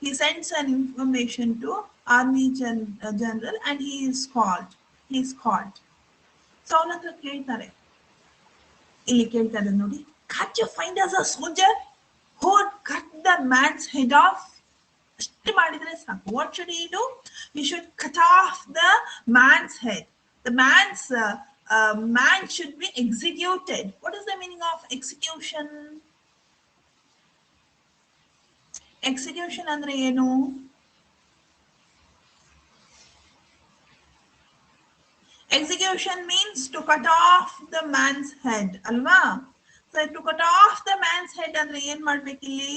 he sends an information to army general and he is called. So ಅವನ ಹತ್ರ ಕೇಳ್ತಾರೆ, ಇಲ್ಲಿ ಕೇಳ್ತಾರೆ ನೋಡಿ, can't you find us a soldier who would cut the man's head off? ಅಷ್ಟು ಮಾಡಿದ್ರೆ ಸಾಕು. What should he do? He should cut off the man's head. The man should be executed. What is the meaning of execution? Execution ಅಂದ್ರೆ ಏನು? Execution means to cut off the man's head, ಅಲ್ವಾ? So to cut off the man's head ಅಂದ್ರೆ ಏನ್ ಮಾಡ್ಬೇಕಿಲ್ಲಿ?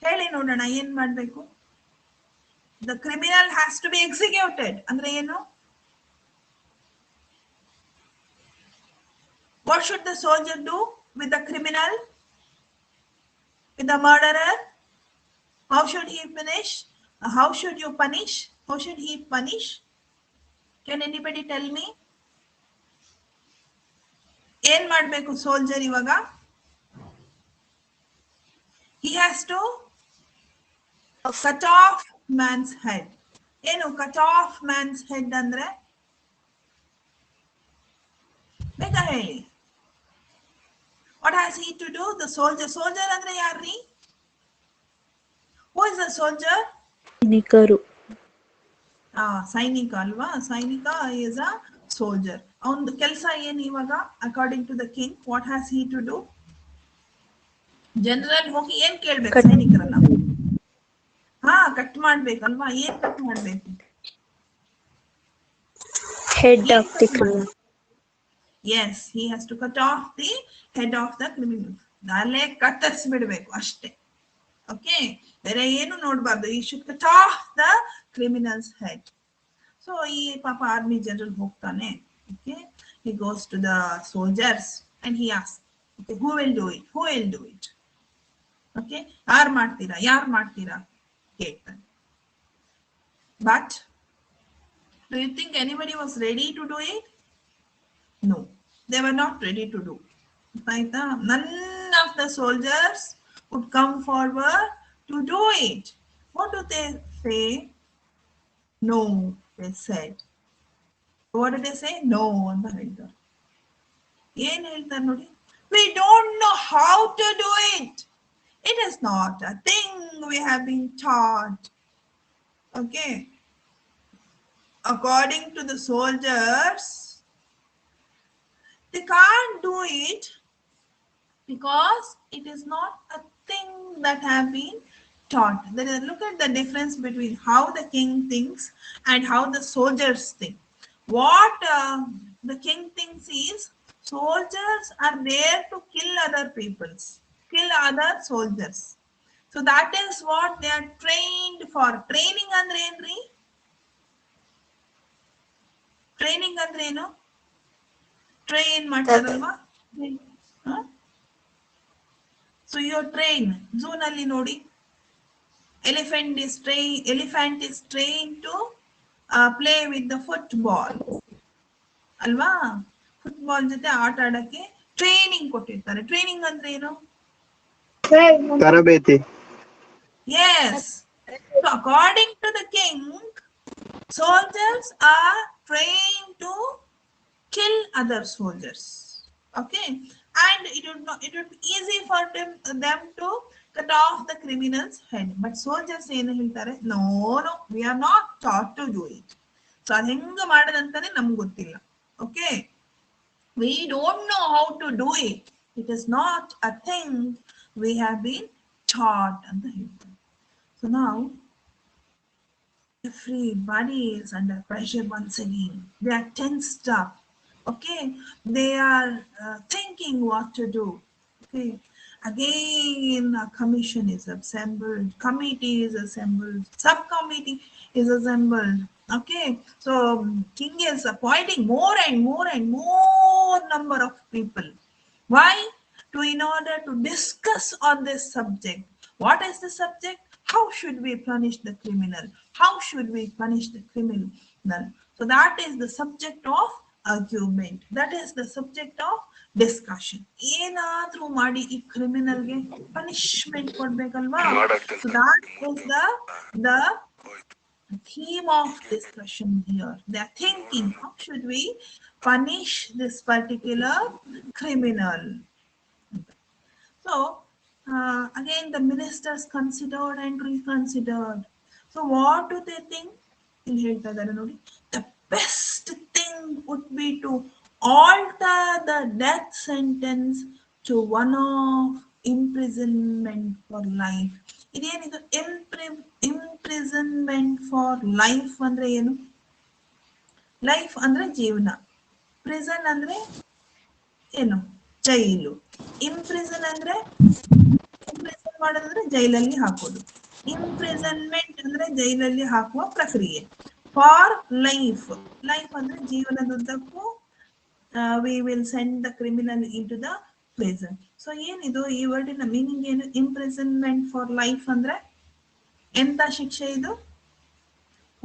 ಹೇಳಿ ನೋಡೋಣ, ಏನ್ ಮಾಡ್ಬೇಕು? The criminal has to be executed. ಅಂದ್ರೆ ಏನು? What should the soldier do with the criminal? With the murderer? How should he punish? How should you punish? How should he punish? Can anybody tell me? ಏನ್ ಮಾಡ್ಬೇಕು soldier ಇವಾಗ? He has to cut off man's head. ಏನು cut off man's head ಅಂದ್ರೆ? ಬೇಗ ಹೇಳಿ. What has he to do? The soldier. Soldier ಅಂದ್ರೆ ಯಾರ್ರಿ? Who is the soldier? ಸೈನಿಕರು. ಸೈನಿಕ ಅಲ್ವಾ? ಸೈನಿಕ is a soldier. ಅವನ ಕೆಲಸ ಏನು ಇವಾಗ? According to the king, what has he to do? General ಹೋಗಿ ಏನ್ ಕೇಳ್ಬೇಕು ಸೈನಿಕರನ್ನ? ಕಟ್ ಮಾಡ್ಬೇಕಲ್ವಾ? ಏನ್ ಕಟ್ ಮಾಡ್ಬೇಕು? Head of the criminal. Yes, he has to cut off the head of the criminal. ಅಲ್ಲೇ ಕತ್ತರಿಸ್ಬಿಡ್ಬೇಕು ಅಷ್ಟೇ. ಓಕೆ, ಬೇರೆ ಏನು ನೋಡ್ಬಾರ್ದು. ಈ should cut off the criminals head. So ಈ ಪಾಪ ಆರ್ಮಿ ಜನರಲ್ ಹೋಗ್ತಾನೆ. Okay, he goes to the soldiers and he asks, okay, who will do it? Okay, ಯಾರು ಮಾಡ್ತೀರಾ ಕೇಳ್ತಾನೆ. But do you think anybody was ready to do it? No, they were not ready to do. None of the soldiers would come forward to do it. What do they say? No, they said. What did they say? No ಅಂತ ಹೇಳ್ತಾರೆ. ಏನ್ ಹೇಳ್ತಾರೆ ನೋಡಿ? We don't know how to do it. It is not a thing we have been taught. Okay. According to the soldiers, they can't do it because it is not a thing that have been taught. Look at the difference between how the king thinks and how the soldiers think. What the king thinks is soldiers are there to kill other peoples, kill other soldiers. So that is what they are trained for. Training andre enri? Training andre eno? Train ಮಾಡ್ತಾರಲ್ವಾ? So you train. Zoo ನಲ್ಲಿ ನೋಡಿ, elephant is trained to play with the football. ಅಲ್ವಾ? Football ಜೊತೆ ಆಟ ಆಡಕ್ಕೆ training ಕೊಟ್ಟಿರ್ತಾರೆ. Training ಅಂದ್ರೆ ಏನು? ತರಬೇತಿ. Yes. So according to the king, soldiers are trained to kill other soldiers. Okay, and it would be easy for them to cut off the criminal's head. But soldiers ಏನು ಹೇಳ್ತಾರೆ? No, we are not taught to do it. So ಅದು ಹೆಂಗ ಮಾಡೋದಂತಾನೆ ನಮ್ಗೆ ಗೊತ್ತಿಲ್ಲ. Okay, we don't know how to do it. It is not a thing we have been taught. So now everybody is under pressure once again. They are tensed up. Okay, they are thinking what to do. Okay, again a commission is assembled, committee is assembled, subcommittee is assembled. Okay, so king is appointing more and more and more number of people. Why? To in order to discuss on this subject. What is the subject? How should we punish the criminal? How should we punish the criminal? So that is the subject of argument. That is the subject of discussion. ಏನಾದ್ರೂ ಮಾಡಿ ಈ ಕ್ರಿಮಿನಲ್ಗೆ punishment ಕೊಡ್ಬೇಕಲ್ವಾ? So that is the theme of discussion here. They are thinking, how should we punish this particular criminal? So again, the ministers considered and reconsidered. So what do they think? ಇಲ್ಲಿ ಹೇಳ್ತಾ ಇದ್ದಾರೆ ನೋಡಿ, the best thing would be to alter the death sentence to one of imprisonment for life. ಇದೇನಿದು imprisonment for life ಅಂದ್ರೆ ಏನು? Life ಅಂದ್ರೆ ಜೀವನ, prison ಅಂದ್ರೆ ಏನು? ಜೈಲು. ಇಂಪ್ರಿಸನ್ ಅಂದ್ರೆ ಇಂಪ್ರಿಸನ್ ಮಾಡೋದಂದ್ರೆ ಜೈಲಲ್ಲಿ ಹಾಕೋದು. ಇಂಪ್ರಿಸನ್ಮೆಂಟ್ ಅಂದ್ರೆ ಜೈಲಲ್ಲಿ ಹಾಕುವ ಪ್ರಕ್ರಿಯೆ. ಫಾರ್ ಲೈಫ್, ಲೈಫ್ ಅಂದ್ರೆ ಜೀವನದುದ್ದಕ್ಕೂ we will send the criminal in to the prison. So ಏನಿದು ಈ ವರ್ಡಿನ ಮೀನಿಂಗ್ ಏನು? ಇಂಪ್ರಿಸನ್ಮೆಂಟ್ ಫಾರ್ ಲೈಫ್ ಅಂದ್ರೆ ಎಂತ ಶಿಕ್ಷೆ ಇದು?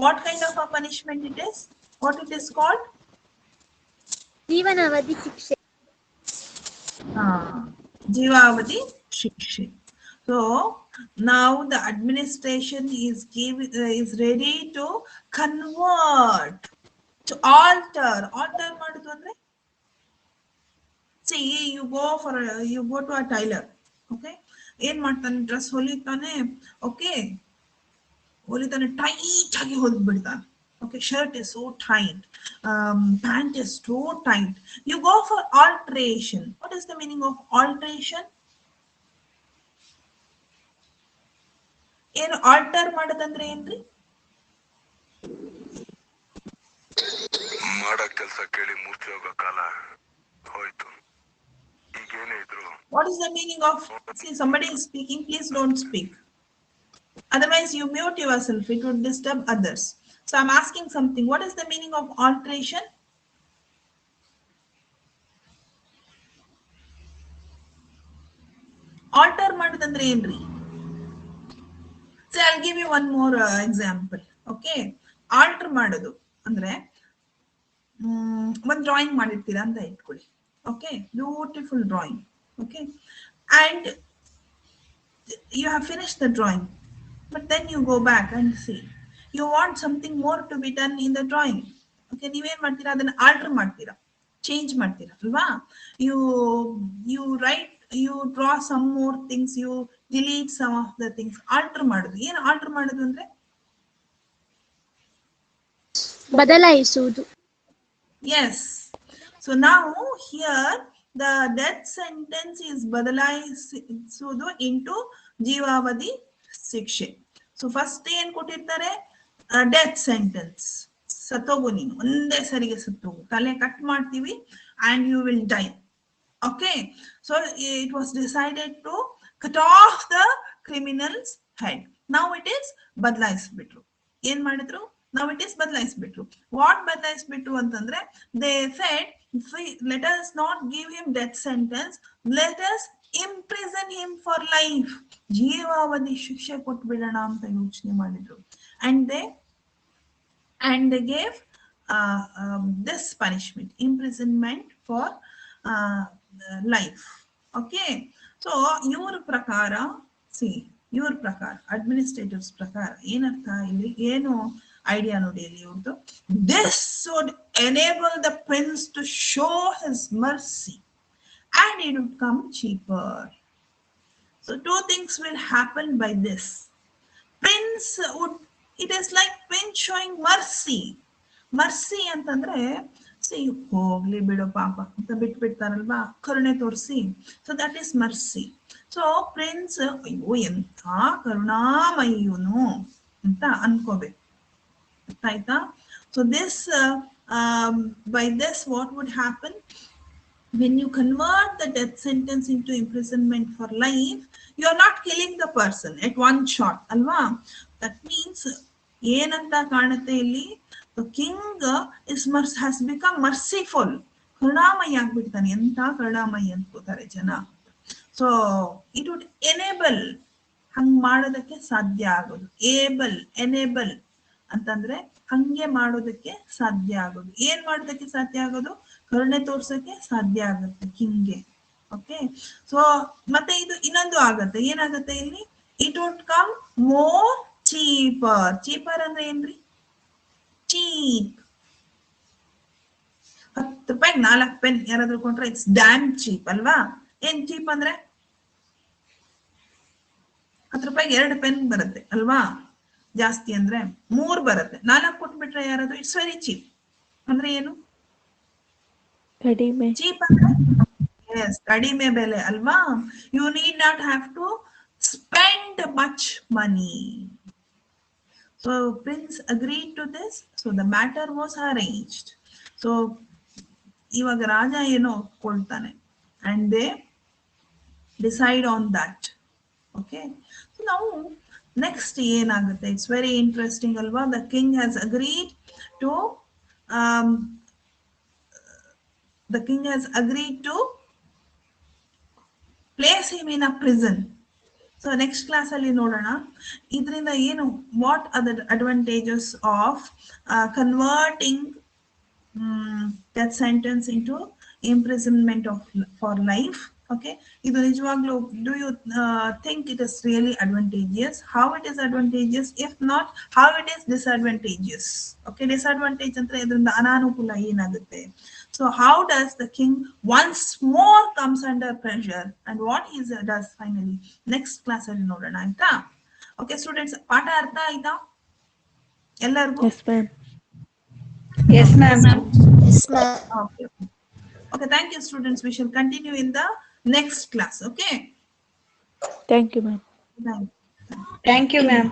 What kind of a punishment it is? What it is called? ಜೀವನಾವಧಿ ಶಿಕ್ಷೆ. ಜೀವಾವಧಿ ಶಿಕ್ಷೆ. So now the administration is ready to convert, to alter. Alter ಮಾಡುದು ಅಂದ್ರೆ, see, you go to a tailor. Okay, ಏನ್ ಮಾಡ್ತಾನೆ? ಡ್ರೆಸ್ ಹೊಲಿತಾನೆ. ಓಕೆ, ಹೊಲಿತಾನೆ, ಟೈಟ್ ಆಗಿ ಹೊಲಿದ್ ಬಿಡ್ತಾನೆ. Okay, shirt is so tight, pant is so tight. You go for alteration. What is the meaning of alteration? ಏನು alter ಮಾಡೋದಂದ್ರೆ ಏನ್ರಿ? ಮಾಡೋ ಕೆಲಸ ಕೇಳಿ ಮೂರ್ಛೆ ಹೋಗೋ ಕಾಲ ಹೋಯ್ತು. ಈಗೇನೇ ಇದ್ರು. What is the meaning of? See, somebody is speaking. Please don't speak. Otherwise, you mute yourself. It would disturb others. So I'm asking something. What is the meaning of alteration? Alter ಮಾಡೋದಂದ್ರೆ ಏನ್ರಿ? So I'll give you one more example. Okay, alter ಮಾಡೋದು ಅಂದ್ರೆ ಒಂದು drawing ಮಾಡಿರ್ತೀರಾ ಅಂತ ಇಟ್ಕೊಳ್ಳಿ. Okay, beautiful drawing. Okay, and you have finished the drawing, but then you go back and see you want something more to be done in the drawing. Okay, ನೀವೇನ್ ಮಾಡ್ತೀರಾ? ಅದನ್ನ alter ಮಾಡ್ತೀರಾ, change ಮಾಡ್ತೀರಾ ಅಲ್ವಾ? you write, you draw some more things, you delete some of the things. Alter ಮಾಡೋದು ಏನು? Alter ಮಾಡೋದು ಅಂದ್ರೆ ಬದಲಾಯಿಸುವುದು. Yes. So now here the death sentence is ಬದಲಾಯಿಸುವುದು into ಜೀವಾವಧಿ ಶಿಕ್ಷೆ. So first ಏನ್ ಕೊಟ್ಟಿರ್ತಾರೆ? Death sentence. ಸತ್ತೋಗು ನೀನು, ಒಂದೇ ಸರಿಗೆ ಸತ್ತೋಗು, ತಲೆ ಕಟ್ ಮಾಡ್ತೀವಿ and you will die. Okay, so it was decided to cut off the criminal's head. Now it is ಬದಲಾಯಿಸ್ಬಿಟ್ರು. ಏನ್ ಮಾಡಿದ್ರು? Now it is ಬದಲಾಯಿಸ್ಬಿಟ್ರು. What ಬದಲಾಯಿಸ್ಬಿಟ್ರು ಅಂತಂದ್ರೆ, they said, let us not give him death sentence, let us imprison him for life. ಜೀವಾವಧಿ ಶಿಕ್ಷೆ ಕೊಟ್ಬಿಡೋಣ ಅಂತ ಯೋಚನೆ ಮಾಡಿದ್ರು. And they gave this punishment, imprisonment for life. Okay, so your prakara, see, your prakara, administrators prakara, ಏನರ್ಥ ಇಲ್ಲಿ? ಏನು idea ನೋಡಿ ಇಲ್ಲಿ ಇವ್ರದ್ದು? This would enable the prince to show his mercy and it would come cheaper. So two things will happen by this. Prince would, it is like prince showing mercy. Mercy ಅಂತಂದ್ರೆ C ಹೋಗ್ಲಿ ಬಿಡು ಪಾಪ ಅಂತ ಬಿಟ್ಬಿಡ್ತಾರಲ್ವಾ, ಕರುಣೆ ತೋರಿಸಿ. So that is mercy. So prince ಅಯ್ಯೋ ಎಂಥ ಕರುಣಾಮಯಿ ಇವನು ಅಂತ ಅನ್ಕೋಬೇಕು. ಆಯ್ತಾ? So this by this what would happen? When you convert the death sentence into imprisonment for life, you are not killing the person at one shot, alva? That means ಏನಂತ ಕಾಣುತ್ತೆ ಇಲ್ಲಿ, the king has become merciful, ಕರುಣಾಮಯಿ ಆಗ್ಬಿಡ್ತಾನೆ. ಎಂತ ಕರುಣಾಮಯಿ ಅನ್ಕೋತಾರೆ ಜನ. So it would enable, ಹಂಗ್ ಮಾಡೋದಕ್ಕೆ ಸಾಧ್ಯ ಆಗೋದು. ಎನೇಬಲ್ ಅಂತಂದ್ರೆ ಹಂಗೆ ಮಾಡೋದಕ್ಕೆ ಸಾಧ್ಯ ಆಗೋದು. ಏನ್ ಮಾಡೋದಕ್ಕೆ ಸಾಧ್ಯ ಆಗೋದು? ಕರುಣೆ ತೋರ್ಸಕ್ಕೆ ಸಾಧ್ಯ ಆಗುತ್ತೆ ಕಿಂಗ್ಗೆ. ಓಕೆ, ಸೊ ಮತ್ತೆ ಇದು ಇನ್ನೊಂದು ಆಗತ್ತೆ. ಏನಾಗತ್ತೆ ಇಲ್ಲಿ? It would come more cheaper. Cheaper ಅಂದ್ರೆ ಏನ್ರಿ? ಚೀಪ್. 10 ರೂಪಾಯಿಗೆ 4 ಪೆನ್ ಯಾರಾದ್ರೂ ಕೊಂಡ್ರೆ ಇಟ್ಸ್ ಡ್ಯಾಮ್ ಚೀಪ್ ಅಲ್ವಾ? ಏನ್ ಚೀಪ್ ಅಂದ್ರೆ 10 ರೂಪಾಯಿಗೆ 2 ಪೆನ್ ಬರುತ್ತೆ ಅಲ್ವಾ? ಜಾಸ್ತಿ ಅಂದ್ರೆ 3 ಬರುತ್ತೆ. 4 ಕೊಟ್ಬಿಟ್ರೆ ಯಾರಾದ್ರೂ ಇಟ್ಸ್ ವೆರಿ ಚೀಪ್ ಅಂದ್ರೆ ಏನು? ಕಡಿಮೆ. ಚೀಪ್ ಅಂದ್ರೆ ಎಸ್, ಕಡಿಮೆ ಬೆಲೆ ಅಲ್ವಾ? You need not have to spend much money. So prince agreed to this. So the matter was arranged. So ಇವಾಗ ರಾಜ ಏನೋ ಒಪ್ಕೊಳ್ತಾನೆ and they decide on that. Okay, so ನಾವು ನೆಕ್ಸ್ಟ್ ಏನಾಗುತ್ತೆ? ಇಟ್ಸ್ ವೆರಿ ಇಂಟ್ರೆಸ್ಟಿಂಗ್ ಅಲ್ವಾ? The king has agreed to place him in a prison. So next class ಅಲ್ಲಿ ನೋಡೋಣ ಇದರಿಂದ ಏನು, what are the advantages of converting that sentence into imprisonment for life. Okay, ಇದು ನಿಜವಾಗ್ಲೂ, do you think it is really advantageous? How it is advantageous? If not, how it is disadvantageous? Okay, disadvantage ಅಂದ್ರೆ ಇದರಿಂದ ಅನಾನುಕೂಲ ಏನಾಗುತ್ತೆ? So how does the king once more comes under pressure and what he does finally? Next class ಅಲ್ಲಿ ನೋಡೋಣ ಆಯ್ತಾ? Okay students, ಪಾಠ ಅರ್ಥ ಆಯ್ತಾ ಎಲ್ಲರಿಗೂ? Yes, ma'am. Yes, ma'am. Yes, ma'am. Okay. Okay, thank you students. We shall continue in the next class. Okay. Thank you, ma'am. Thank you. Thank you, ma'am.